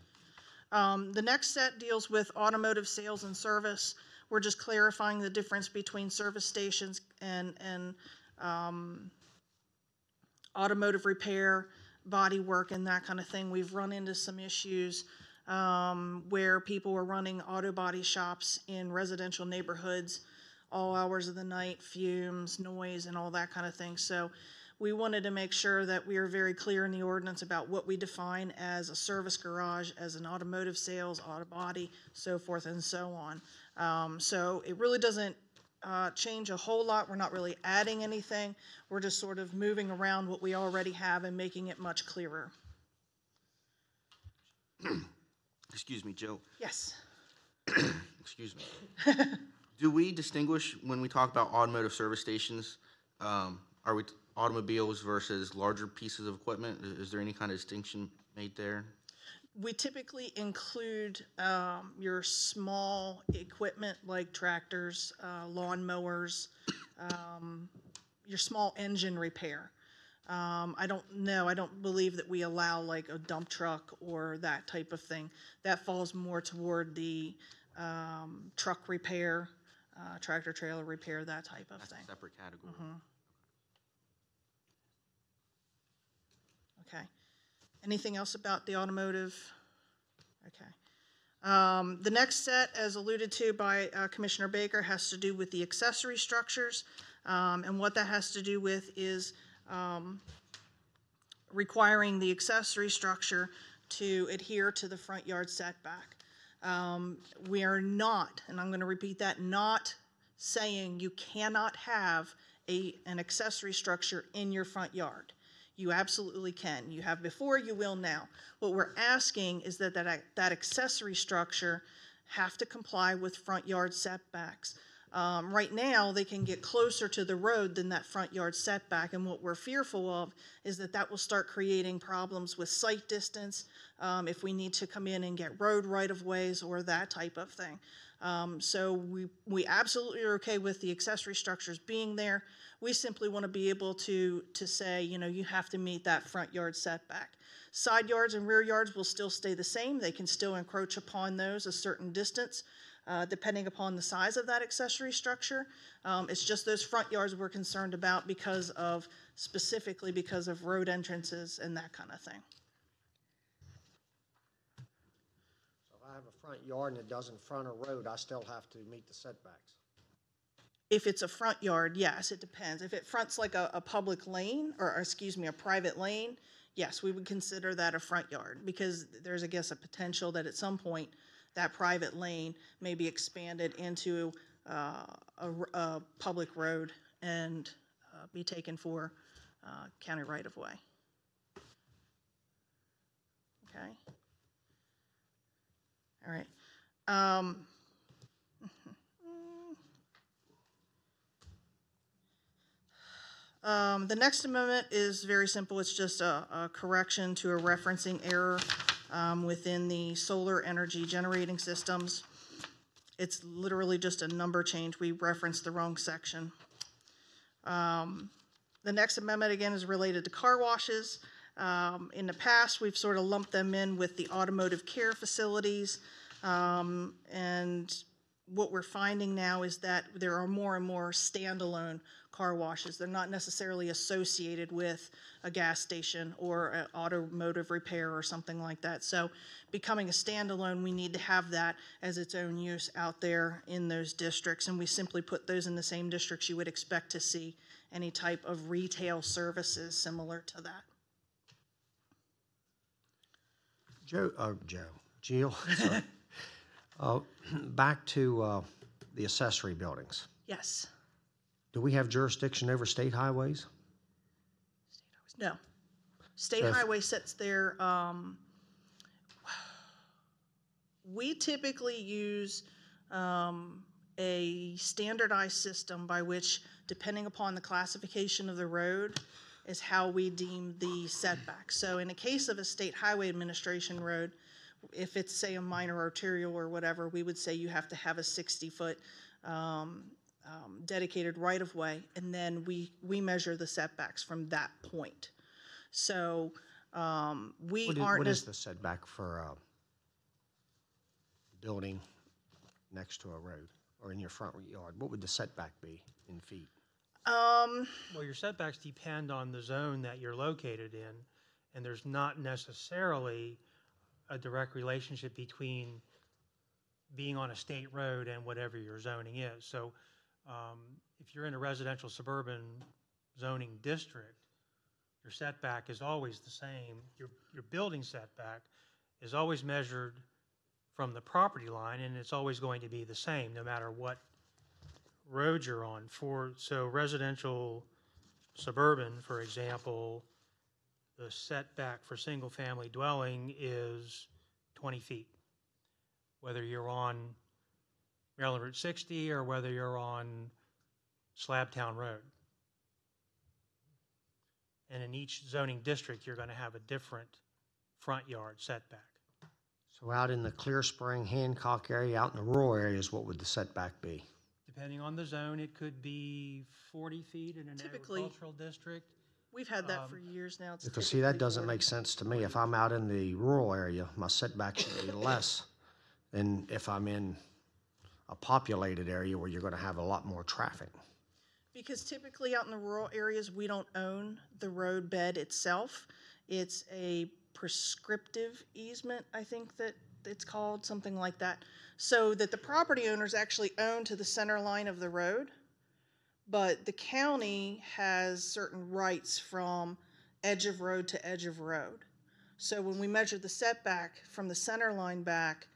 The next set deals with automotive sales and service. We're just clarifying the difference between service stations and automotive repair, body work, and that kind of thing. We've run into some issues where people were running auto body shops in residential neighborhoods, all hours of the night, fumes, noise, and all that kind of thing. So we wanted to make sure that we are very clear in the ordinance about what we define as a service garage, as an automotive sales, auto body, so forth and so on. So it really doesn't change a whole lot. We're not really adding anything. We're just sort of moving around what we already have and making it much clearer. Excuse me, Joe. Yes. Excuse me. Do we distinguish when we talk about automotive service stations? Are we automobiles versus larger pieces of equipment? Is there any kind of distinction made there? We typically include your small equipment like tractors, lawn mowers, your small engine repair. I don't believe that we allow like a dump truck or that type of thing. That falls more toward the truck repair, tractor trailer repair, that type of thing. That's a separate category. Okay. Anything else about the automotive? Okay. The next set, as alluded to by Commissioner Baker, has to do with the accessory structures. And what that has to do with is requiring the accessory structure to adhere to the front yard setback. We are not, and I'm going to repeat that, not saying you cannot have an accessory structure in your front yard. You absolutely can. You have before, you will now. What we're asking is that accessory structure have to comply with front yard setbacks. Right now, they can get closer to the road than that front yard setback, and what we're fearful of is that that will start creating problems with sight distance, if we need to come in and get road right-of-ways or that type of thing. So we absolutely are okay with the accessory structures being there. We simply want to be able to say, you know, you have to meet that front yard setback. Side yards and rear yards will still stay the same. They can still encroach upon those a certain distance, depending upon the size of that accessory structure. It's just those front yards we're concerned about specifically because of road entrances and that kind of thing. So if I have a front yard and it doesn't front a road, I still have to meet the setbacks. If it's a front yard, yes, it depends. If it fronts like a public lane, or excuse me, a private lane, yes, we would consider that a front yard, because there's, I guess, a potential that at some point that private lane may be expanded into a public road and be taken for county right-of-way. Okay. All right. The next amendment is very simple. It's just a correction to a referencing error within the solar energy generating systems. It's literally just a number change. We referenced the wrong section. The next amendment, again, is related to car washes. In the past, we've sort of lumped them in with the automotive care facilities. And what we're finding now is that there are more and more standalone car washes. They're not necessarily associated with a gas station or an automotive repair or something like that. So becoming a standalone, we need to have that as its own use out there in those districts, and we simply put those in the same districts you would expect to see any type of retail services similar to that. Jill, sorry. Back to the accessory buildings. Yes. Do we have jurisdiction over state highways? No. State highway sits there. We typically use a standardized system by which, depending upon the classification of the road, is how we deem the setback. So in the case of a state highway administration road, if it's, say, a minor arterial or whatever, we would say you have to have a 60-foot dedicated right-of-way, and then we measure the setbacks from that point. So What is the setback for a building next to a road or in your front yard? What would the setback be in feet? Well, your setbacks depend on the zone that you're located in, and there's not necessarily a direct relationship between being on a state road and whatever your zoning is. So if you're in a residential suburban zoning district, your setback is always the same. Your building setback is always measured from the property line, and it's always going to be the same no matter what road you're on. So residential suburban, for example, the setback for single-family dwelling is 20 feet, whether you're on Maryland Route 60 or whether you're on Slabtown Road. And in each zoning district, you're going to have a different front yard setback. So out in the Clear Spring, Hancock area, out in the rural areas, what would the setback be? Depending on the zone, it could be 40 feet in an agricultural district. We've had that for years now. Because see, that doesn't make sense to me. If I'm out in the rural area, my setback should be less than if I'm in a populated area where you're going to have a lot more traffic. Because typically out in the rural areas, we don't own the road bed itself. It's a prescriptive easement, I think that it's called, something like that. So that the property owners actually own to the center line of the road, but the county has certain rights from edge of road to edge of road. So when we measure the setback from the center line back,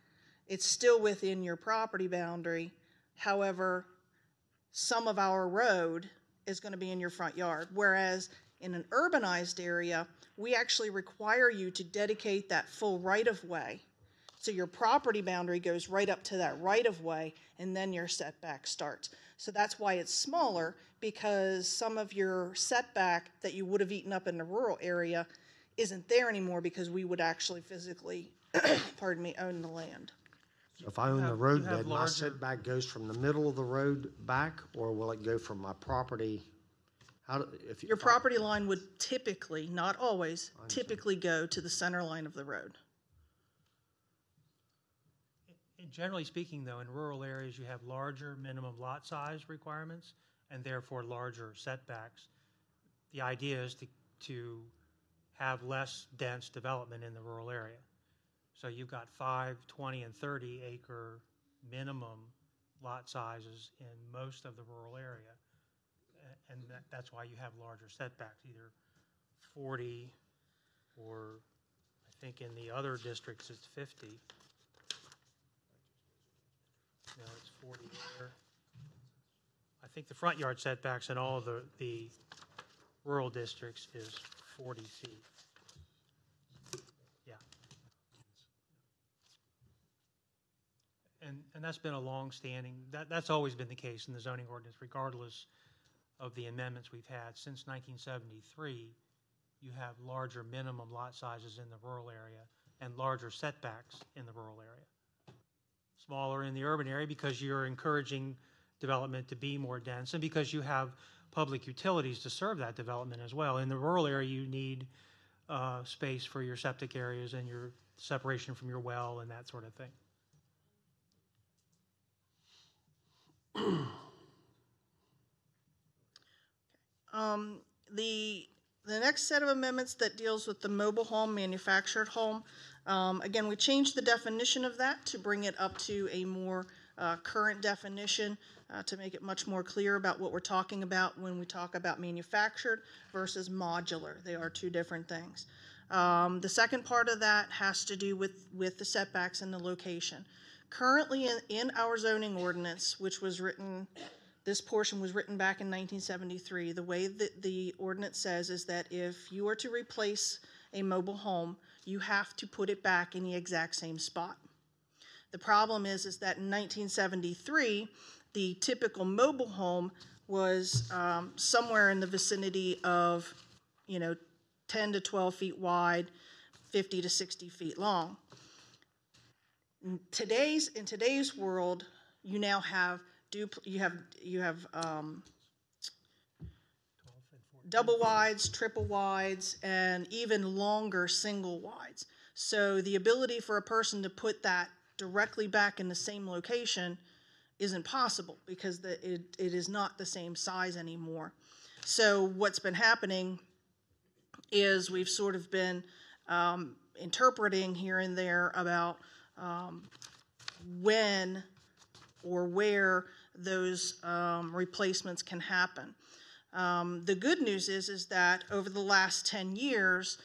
it's still within your property boundary. However, some of our road is going to be in your front yard, whereas in an urbanized area, we actually require you to dedicate that full right-of-way. So your property boundary goes right up to that right-of-way, and then your setback starts. So that's why it's smaller, because some of your setback that you would have eaten up in the rural area isn't there anymore because we would actually physically, pardon me, own the land. So if I own the roadbed, my setback goes from the middle of the road back, or will it go from my property? Your property line would typically, not always, typically go to the center line of the road. Generally speaking, though, in rural areas, you have larger minimum lot size requirements and therefore larger setbacks. The idea is to have less dense development in the rural area. So you've got 5, 20, and 30 acre minimum lot sizes in most of the rural area. And that's why you have larger setbacks, either 40 or I think in the other districts it's 50. No, it's 40 there. I think the front yard setbacks in all of the rural districts is 40 feet. Yeah. And that's been a long-standing, that's always been the case in the zoning ordinance, regardless of the amendments we've had. Since 1973, you have larger minimum lot sizes in the rural area and larger setbacks in the rural area. Smaller in the urban area because you're encouraging development to be more dense and because you have public utilities to serve that development as well. In the rural area, you need space for your septic areas and your separation from your well and that sort of thing. The next set of amendments that deals with the mobile home, manufactured home, again, we changed the definition of that to bring it up to a more current definition to make it much more clear about what we're talking about when we talk about manufactured versus modular. They are two different things. The second part of that has to do with the setbacks and the location. Currently in our zoning ordinance, which was written, this portion was written back in 1973. The way that the ordinance says is that if you are to replace a mobile home, you have to put it back in the exact same spot. The problem is that in 1973, the typical mobile home was somewhere in the vicinity of, 10 to 12 feet wide, 50 to 60 feet long. In today's world, you now have double wides, triple wides, and even longer single wides. So the ability for a person to put that directly back in the same location isn't possible because it is not the same size anymore. So what's been happening is we've sort of been interpreting here and there about when or where those replacements can happen. The good news is that over the last 10 years,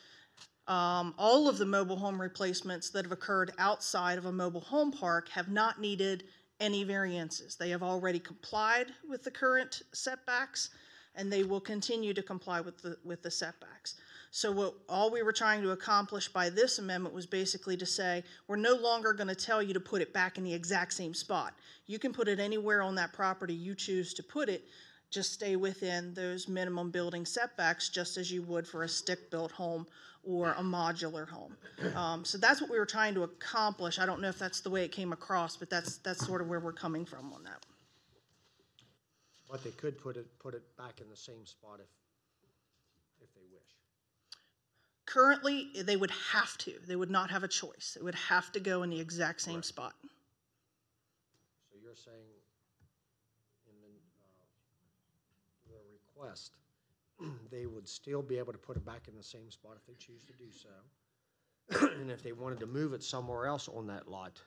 all of the mobile home replacements that have occurred outside of a mobile home park have not needed any variances. They have already complied with the current setbacks, and they will continue to comply with the setbacks. So all we were trying to accomplish by this amendment was basically to say, we're no longer going to tell you to put it back in the exact same spot. You can put it anywhere on that property you choose to put it, just stay within those minimum building setbacks just as you would for a stick-built home or a modular home. So that's what we were trying to accomplish. I don't know if that's the way it came across, but that's sort of where we're coming from on that. But they could put it back in the same spot if they wish. Currently, they would have to. They would not have a choice. It would have to go in the exact same spot. So you're saying in the request, they would still be able to put it back in the same spot if they choose to do so. And if they wanted to move it somewhere else on that lot,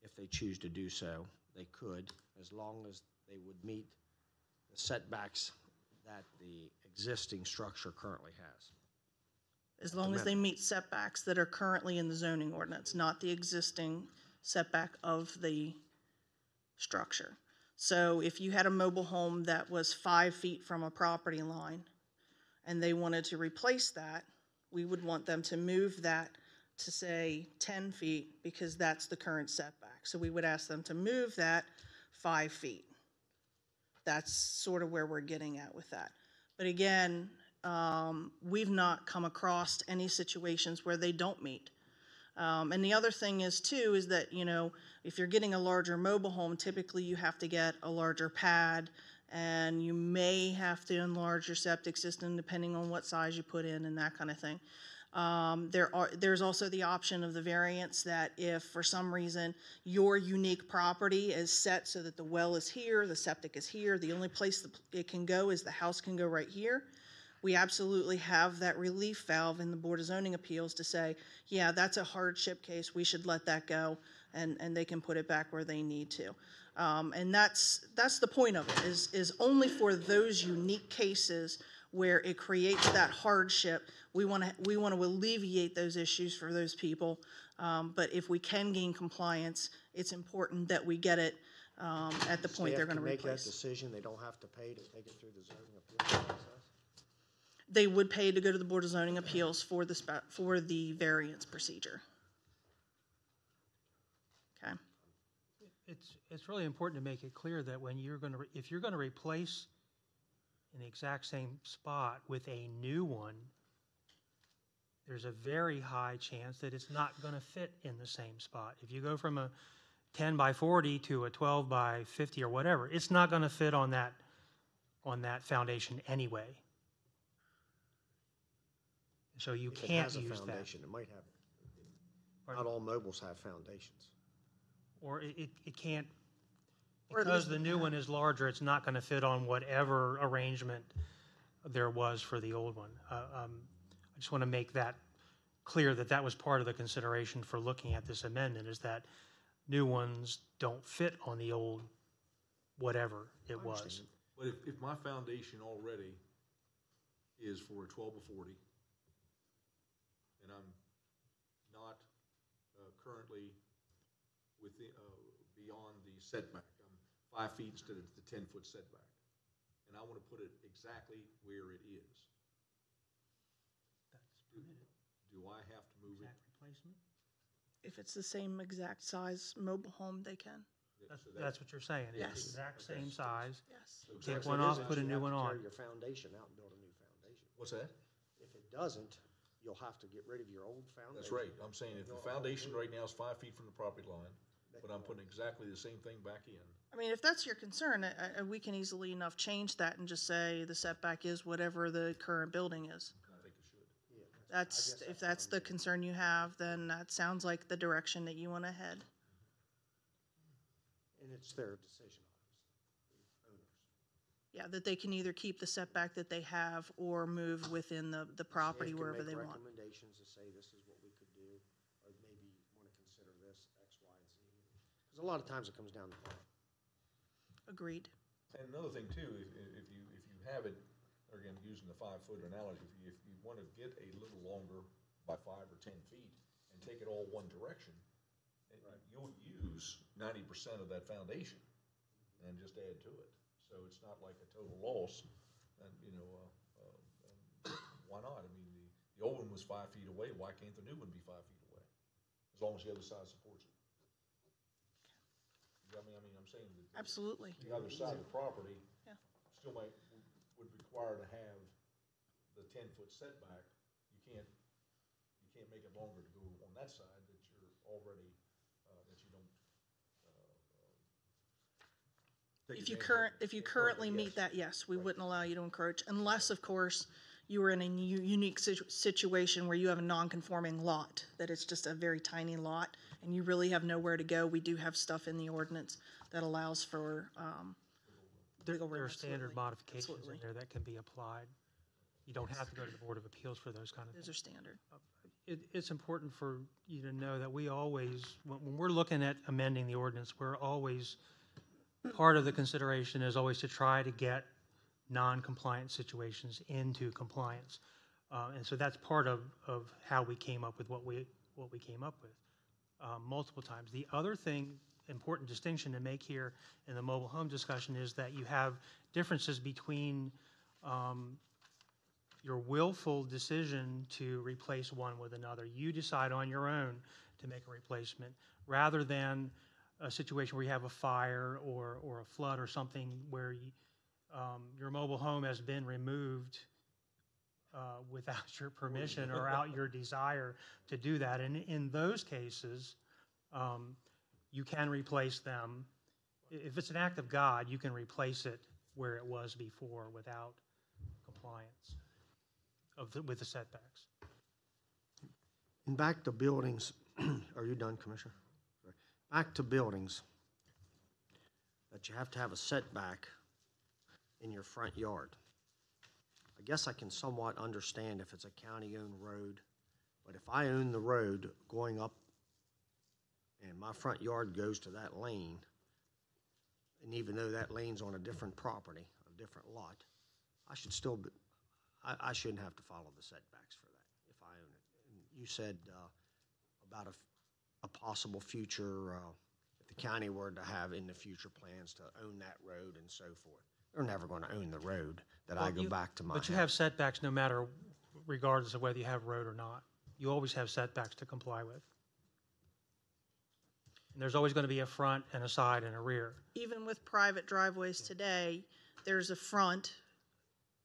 if they choose to do so, they could, as long as they would meet the setbacks that the existing structure currently has. As long as they meet setbacks that are currently in the zoning ordinance, not the existing setback of the structure. So if you had a mobile home that was 5 feet from a property line and they wanted to replace that, we would want them to move that to say 10 feet because that's the current setback. So we would ask them to move that 5 feet. That's sort of where we're getting at with that. But again, we've not come across any situations where they don't meet. And the other thing is too, is that, you know, if you're getting a larger mobile home, typically you have to get a larger pad, and you may have to enlarge your septic system depending on what size you put in and that kind of thing. There's also the option of the variance that if for some reason your unique property is set so that the well is here, the septic is here, the only place that it can go is the house can go right here. We absolutely have that relief valve in the Board of Zoning Appeals to say, yeah, that's a hardship case, we should let that go, and they can put it back where they need to. And that's the point of it, is only for those unique cases where it creates that hardship. We want to alleviate those issues for those people. But if we can gain compliance, it's important that we get it at the point they're going to replace. Make that decision. They don't have to pay to take it through the zoning appeal process. They would pay to go to the Board of Zoning Appeals for the variance procedure. Okay. It's really important to make it clear that when if you're going to replace in the exact same spot with a new one, there's a very high chance that it's not going to fit in the same spot. If you go from a 10 by 40 to a 12 by 50 or whatever, it's not going to fit on that foundation anyway. So you can't use that. If it has a foundation, it might have. Not all mobiles have foundations. Or it can't, because the new one is larger, it's not going to fit on whatever arrangement there was for the old one. I just want to make that clear that that was part of the consideration for looking at this amendment, is that new ones don't fit on the old whatever it was. But if my foundation already is for a 12 or 40, and I'm not currently within, beyond the setback, I'm 5 feet instead of the 10-foot setback, and I want to put it exactly where it is. Do I have to move it? Replacement? If it's the same exact size mobile home, they can. That's what you're saying. Yes. It's the exact same size. Yes. Take one off, put a new one on. Tear your foundation out and build a new foundation. What's that? If it doesn't, you'll have to get rid of your old foundation. That's right. I'm saying if the foundation right now is 5 feet from the property line, but I'm putting exactly the same thing back in. I mean, if that's your concern, we can easily enough change that and just say the setback is whatever the current building is. I think it should. That's, if that's the concern you have, then that sounds like the direction that you want to head. And it's their decision, obviously, owners. Yeah, that they can either keep the setback that they have or move within the property wherever they want. Recommendations to say this is what we could do, or maybe want to consider this, X, Y, and Z. Because a lot of times it comes down to that. Agreed. And another thing too, if you have it, again, using the 5-foot analogy, if you want to get a little longer by 5 or 10 feet and take it all one direction, you'll use 90% of that foundation and just add to it. So it's not like a total loss. And why not? I mean, the old one was 5 feet away. Why can't the new one be 5 feet away? As long as the other side supports it. I mean, I'm saying that absolutely. The other side of the property still would require to have the 10-foot setback. You can't make it longer to go on that side that you're already that you don't. If you currently meet that, yes, we wouldn't allow you to encroach, unless, of course, you were in a unique situation where you have a non-conforming lot, that it's just a very tiny lot, and you really have nowhere to go. We do have stuff in the ordinance that allows for there are standard modifications in there that can be applied. You don't have to go to the Board of Appeals for those kind of things. Those are standard. It's important for you to know that we always, when we're looking at amending the ordinance, we're always, part of the consideration is always to try to get non-compliant situations into compliance. And so that's part of how we came up with what we came up with multiple times. The other thing, important distinction to make here in the mobile home discussion, is that you have differences between your willful decision to replace one with another. You decide on your own to make a replacement, rather than a situation where you have a fire or a flood or something where your mobile home has been removed without your permission or out your desire to do that. And in those cases, you can replace them. If it's an act of God, you can replace it where it was before without compliance with the setbacks. And back to buildings, are you done, Commissioner? Sorry. Back to buildings, that you have to have a setback in your front yard. I guess I can somewhat understand if it's a county-owned road, but if I own the road going up and my front yard goes to that lane, and even though that lane's on a different property, a different lot, I should still be, I shouldn't have to follow the setbacks for that if I own it. And you said about a possible future, if the county were to have in the future plans to own that road and so forth. They're never going to own the road that I go back to my house. But you have setbacks no matter, regardless of whether you have road or not. You always have setbacks to comply with. And there's always going to be a front and a side and a rear. Even with private driveways today, there's a front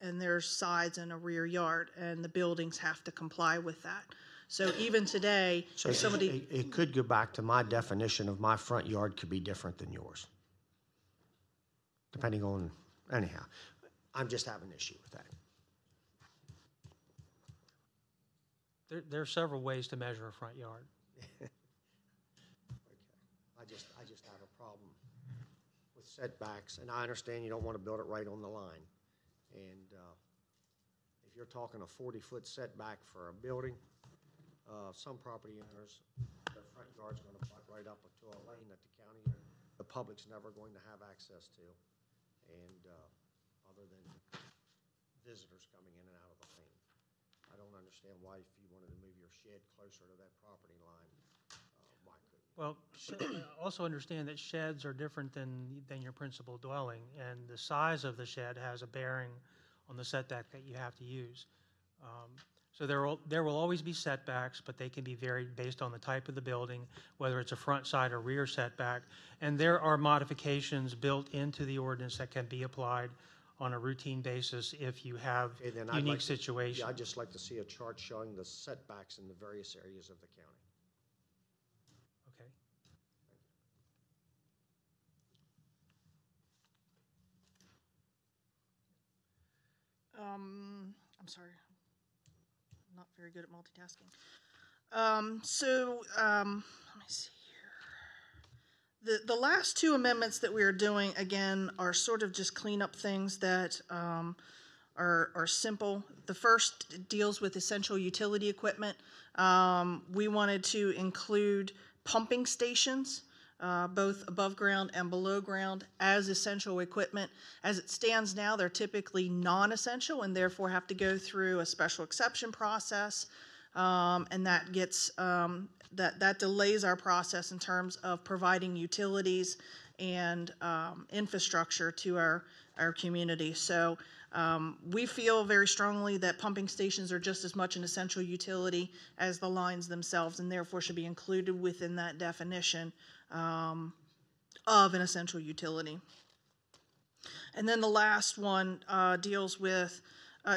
and there's sides and a rear yard, and the buildings have to comply with that. So even today, So if somebody, it could go back to my definition of my front yard could be different than yours, depending on, anyhow. I'm just having an issue with that. There are several ways to measure a front yard. Okay. I just have a problem with setbacks, and I understand you don't want to build it right on the line. And if you're talking a 40-foot setback for a building, some property owners, their front yard's going to butt right up to a lane that the public's never going to have access to, and other than visitors coming in and out of the lane. I don't understand why, if you wanted to move your shed closer to that property line, why couldn't you? Well, also understand that sheds are different than your principal dwelling, and the size of the shed has a bearing on the setback that you have to use. So there will always be setbacks, but they can be varied based on the type of the building, whether it's a front, side, or rear setback. And there are modifications built into the ordinance that can be applied on a routine basis if you have unique situations. Yeah, I'd just like to see a chart showing the setbacks in the various areas of the county. Okay. I'm sorry, I'm not very good at multitasking. Let me see here. The last two amendments that we are doing, again, are sort of just cleanup things that are simple. The first deals with essential utility equipment. We wanted to include pumping stations, both above ground and below ground, as essential equipment. As it stands now, they're typically non-essential and therefore have to go through a special exception process, and that gets that delays our process in terms of providing utilities and infrastructure to our community. So we feel very strongly that pumping stations are just as much an essential utility as the lines themselves, and therefore should be included within that definition of an essential utility. And then the last one deals with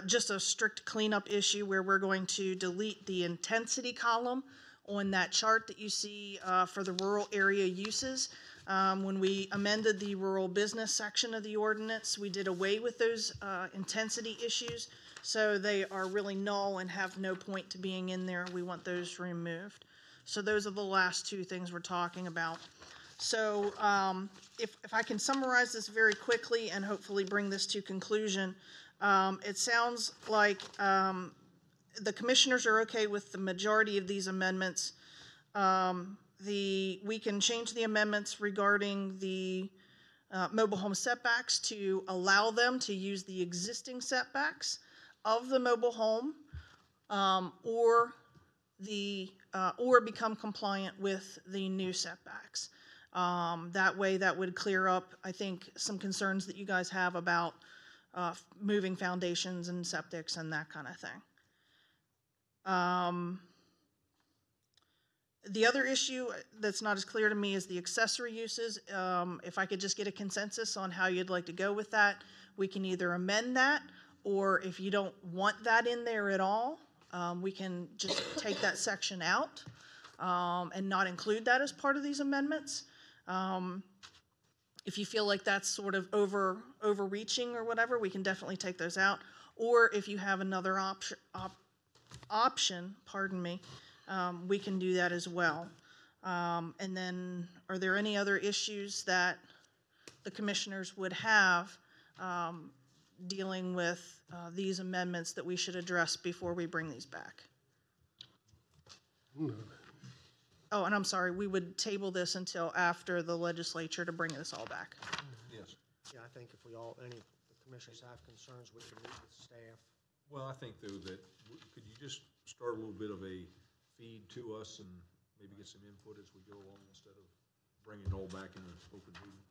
just a strict cleanup issue where we're going to delete the intensity column on that chart that you see for the rural area uses. When we amended the rural business section of the ordinance, we did away with those intensity issues, so they are really null and have no point to being in there. We want those removed. So those are the last two things we're talking about. So if I can summarize this very quickly and hopefully bring this to conclusion, it sounds like the commissioners are okay with the majority of these amendments. We can change the amendments regarding the mobile home setbacks to allow them to use the existing setbacks of the mobile home, or become compliant with the new setbacks. That way, that would clear up, I think, some concerns that you guys have about moving foundations and septics and that kind of thing. The other issue that's not as clear to me is the accessory uses. If I could just get a consensus on how you'd like to go with that. we can either amend that, or if you don't want that in there at all, we can just take that section out and not include that as part of these amendments. If you feel like that's sort of overreaching or whatever, we can definitely take those out. Or if you have another option, pardon me, we can do that as well. And then, are there any other issues that the commissioners would have dealing with these amendments that we should address before we bring these back? Oh, and I'm sorry, we would table this until after the legislature to bring this all back. Yes. Yeah, I think if we all, any of the commissioners have concerns, we can meet with staff. Well, I think though that, could you just start a little bit of a feed to us and maybe get some input as we go along instead of bringing it all back in an open meeting?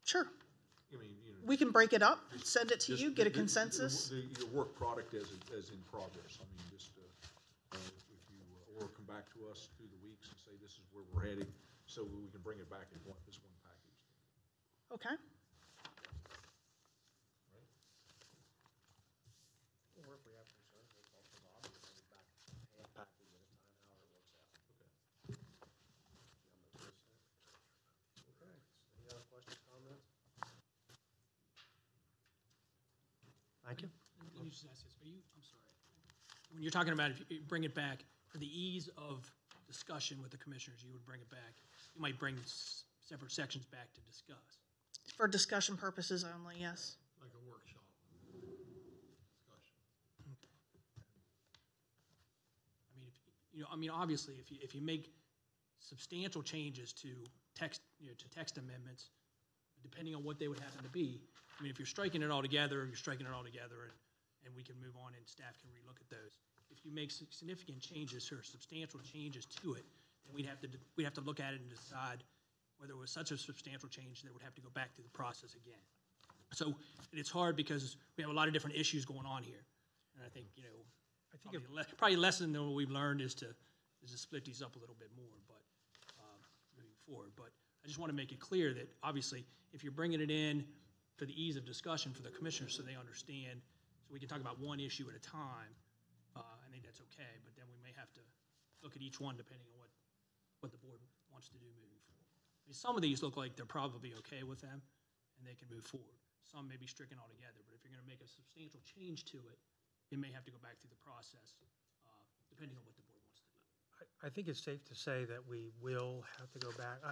Sure. I mean, you know. We can break it up, send it to Just you, get a the- consensus. Your work product as in progress. I mean, just, if you, or come back to us through the weeks and say, this is where we're heading, so we can bring it back in this one package. Okay. Or if we have concerns, we'll talk to Bob and bring it back half package at a time, however it works out. Okay. Any other questions, comments? Thank you. Let me just ask this, I'm sorry. When you're talking about if you bring it back, for the ease of discussion with the commissioners, you would bring it back. You might bring separate sections back to discuss. For discussion purposes only, yes. Like a workshop discussion. I mean, obviously, if you make substantial changes to text amendments, depending on what they would happen to be, I mean, if you're striking it all together, and we can move on and staff can relook at those. If you make significant changes or substantial changes to it, then we'd have to look at it and decide whether it was such a substantial change that would have to go back through the process again. So it's hard because we have a lot of different issues going on here, and I think probably a lesson that we've learned is to split these up a little bit more, but moving forward. But I just want to make it clear that obviously, if you're bringing it in for the ease of discussion for the commissioners so they understand, so we can talk about one issue at a time, I think that's okay, but then we may have to look at each one depending on what the board wants to do moving forward. I mean, some of these look like they're probably okay with them and they can move forward. Some may be stricken altogether, but if you're going to make a substantial change to it, it may have to go back through the process depending on what the board wants to do. I think it's safe to say that we will have to go back.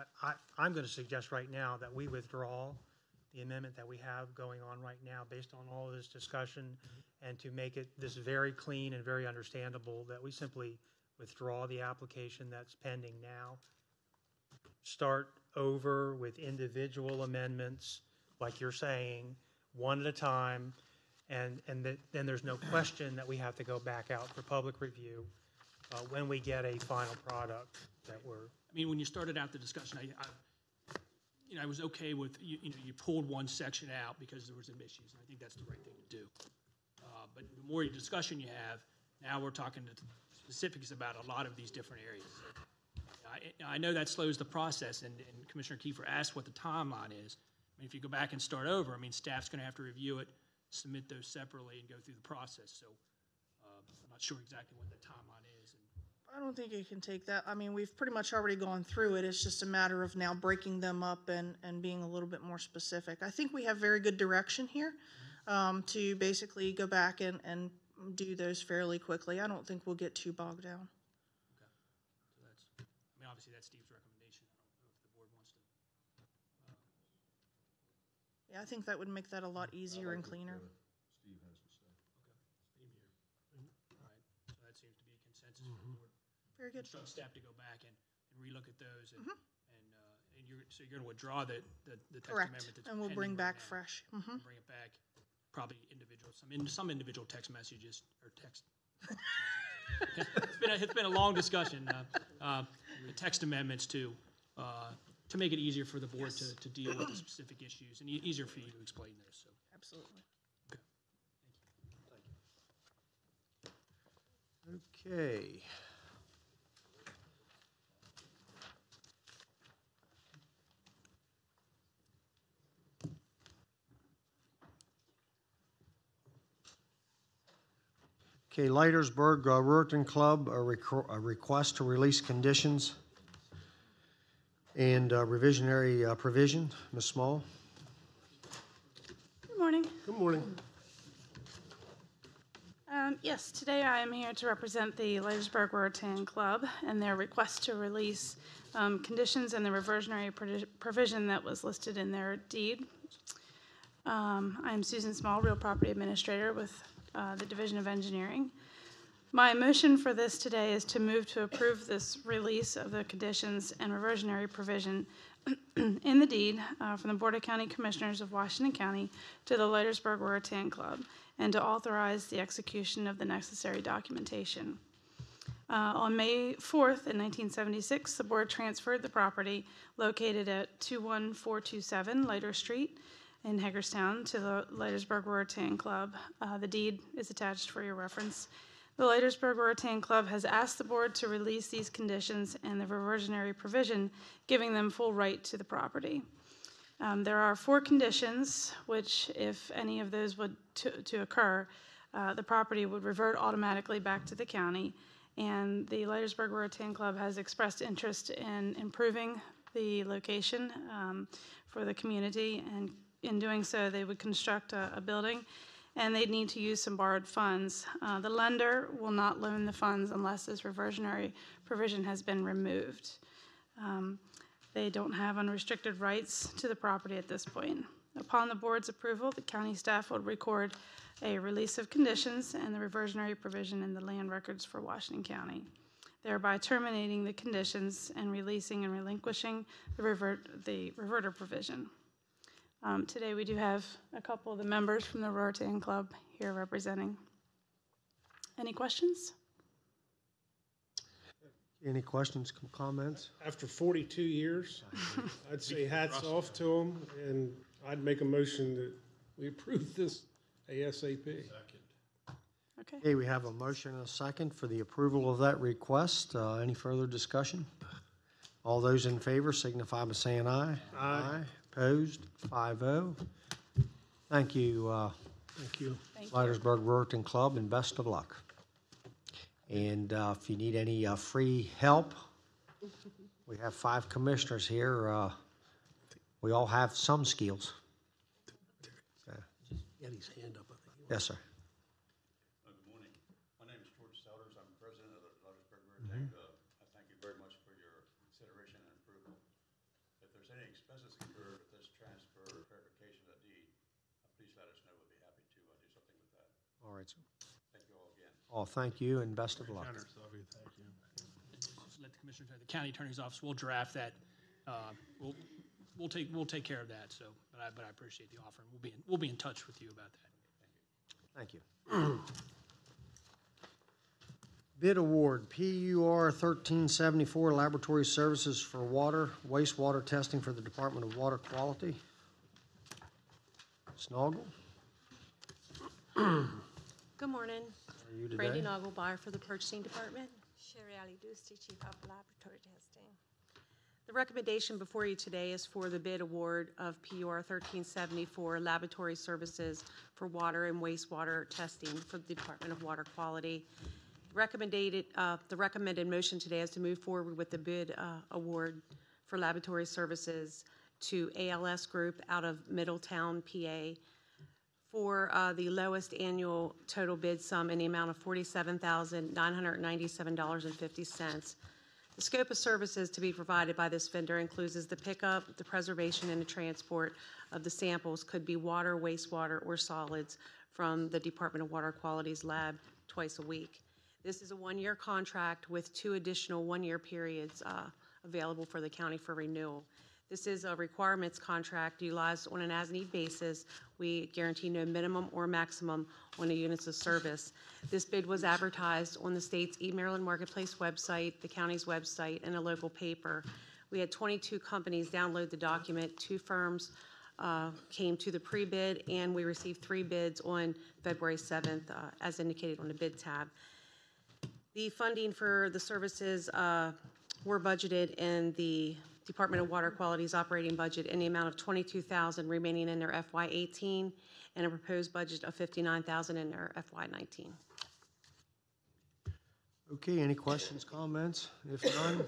I'm going to suggest right now that we withdraw the amendment that we have going on right now based on all of this discussion, and to make it this very clean and very understandable, that we simply withdraw the application that's pending now, start over with individual amendments, like you're saying, one at a time, and then there's no question that we have to go back out for public review when we get a final product that we're. I mean, when you started out the discussion, I was okay with, you pulled one section out because there were some issues, and I think that's the right thing to do. But the more discussion you have, now we're talking to specifics about a lot of these different areas. I know that slows the process, and Commissioner Kiefer asked what the timeline is. I mean, if you go back and start over, I mean, staff's going to have to review it, submit those separately, and go through the process. So I'm not sure exactly what the timeline is. I don't think it can take that. I mean, we've pretty much already gone through it. It's just a matter of now breaking them up and being a little bit more specific. I think we have very good direction here to basically go back and do those fairly quickly. I don't think we'll get too bogged down. Okay. So I mean, obviously that's Steve's recommendation. I don't know if the board wants to. Yeah, I think that would make that a lot easier and cleaner. Steve has to say. Okay. Steve here. All right. So that seems to be a consensus for the board. Very good. Instruct staff to go back and relook at those, and you're going to withdraw the text Correct. amendment that's And we'll pending bring right back now, fresh. and bring it back, probably some individual text messages or text. It's been a long discussion. Text amendments to make it easier for the board to deal with the specific issues and easier for you to explain those. So. Absolutely. Okay. Okay, Leitersburg Ruritan Club, a request to release conditions and revisionary provision. Ms. Small? Good morning. Good morning. Yes, today I am here to represent the Leitersburg Ruritan Club and their request to release conditions and the reversionary provision that was listed in their deed. I am Susan Small, Real Property Administrator with the Division of Engineering. My motion for this today is to move to approve this release of the conditions and reversionary provision in the deed from the Board of County Commissioners of Washington County to the Leitersburg Ruritan Club, and to authorize the execution of the necessary documentation. On May 4th, in 1976, the board transferred the property located at 21427 Leiter Street in Hagerstown to the Leitersburg Ruritan Club. The deed is attached for your reference. The Leitersburg Ruritan Club has asked the board to release these conditions and the reversionary provision, giving them full right to the property. There are 4 conditions, which, if any of those would to occur, the property would revert automatically back to the county. And the Leitersburg Ruritan Club has expressed interest in improving the location for the community, and in doing so, they would construct a building, and they'd need to use some borrowed funds. The lender will not loan the funds unless this reversionary provision has been removed. They don't have unrestricted rights to the property at this point. Upon the board's approval, the county staff will record a release of conditions and the reversionary provision in the land records for Washington County, thereby terminating the conditions and releasing and relinquishing the reverter provision. Today we do have a couple of the members from the Ruritan Club here representing. Any questions? Any questions, comments? After 42 years, I'd say hats off to them, and I'd make a motion that we approve this ASAP. Okay. Okay, we have a motion and a second for the approval of that request. Any further discussion? All those in favor signify by saying aye. Aye. Opposed? 5-0. Thank you, Thank you. Leitersburg Ruritan Club, and best of luck. And if you need any free help, we have 5 commissioners here. We all have some skills. He had his hand up, I think. Yes, sir. Good morning. My name is George Sellers. I'm president of the Leitersburg Ruritan Club. I thank you very much for your consideration and approval. If there's any expenses incurred with this transfer or verification of the deed, please let us know. We'll be happy to do something with that. All right, sir. Thank you all again. Oh, thank you, and best of luck. Just let the commissioners know, the county attorney's office will draft that. We'll take care of that. So, but I appreciate the offer, and we'll be in touch with you about that. Thank you. Bid award, PUR 1374, Laboratory Services for Water, Wastewater Testing for the Department of Water Quality. Snoggle? Good morning. How are you today? Brandy Nagelbauer for the Purchasing Department. Sherry Alidusti, Chief of Laboratory Testing. The recommendation before you today is for the bid award of PUR 1374, Laboratory Services for Water and Wastewater Testing for the Department of Water Quality. The recommended motion today is to move forward with the bid award for laboratory services to ALS Group out of Middletown, PA, for the lowest annual total bid sum in the amount of $47,997.50. The scope of services to be provided by this vendor includes the pickup, the preservation, and the transport of the samples, could be water, wastewater, or solids, from the Department of Water Quality's lab twice a week. This is a 1-year contract with 2 additional 1-year periods available for the county for renewal. This is a requirements contract utilized on an as-need basis. We guarantee no minimum or maximum on the units of service. This bid was advertised on the state's eMaryland Marketplace website, the county's website, and a local paper. We had 22 companies download the document. 2 firms came to the pre-bid, and we received 3 bids on February 7th, as indicated on the bid tab. The funding for the services were budgeted in the Department of Water Quality's operating budget in the amount of $22,000 remaining in their FY18, and a proposed budget of $59,000 in their FY19. Okay, any questions, comments? If none,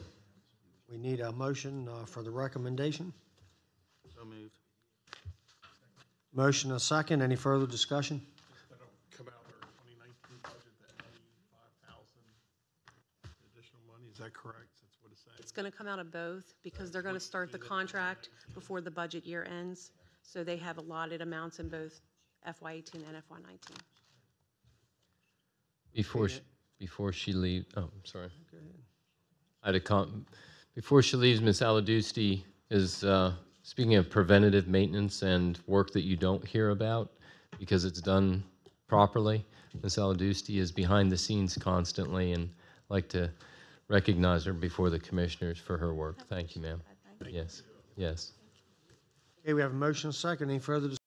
we need a motion for the recommendation. So moved. Motion a second. Any further discussion? That'll come out of our 2019 budget, that 95,000 additional money, is that correct? That's what it's saying? It's going to come out of both because they're going to start the contract before the budget year ends. So they have allotted amounts in both FY18 and FY19. Before she leaves, oh, I'm sorry. I had a before she leaves, Ms. Aladusti is speaking of preventative maintenance and work that you don't hear about because it's done properly. Ms. Aladusti is behind the scenes constantly, and I'd like to recognize her before the commissioners for her work. Thank you, ma'am. Yes, yes. Okay, we have a motion and a second. Any further discussion?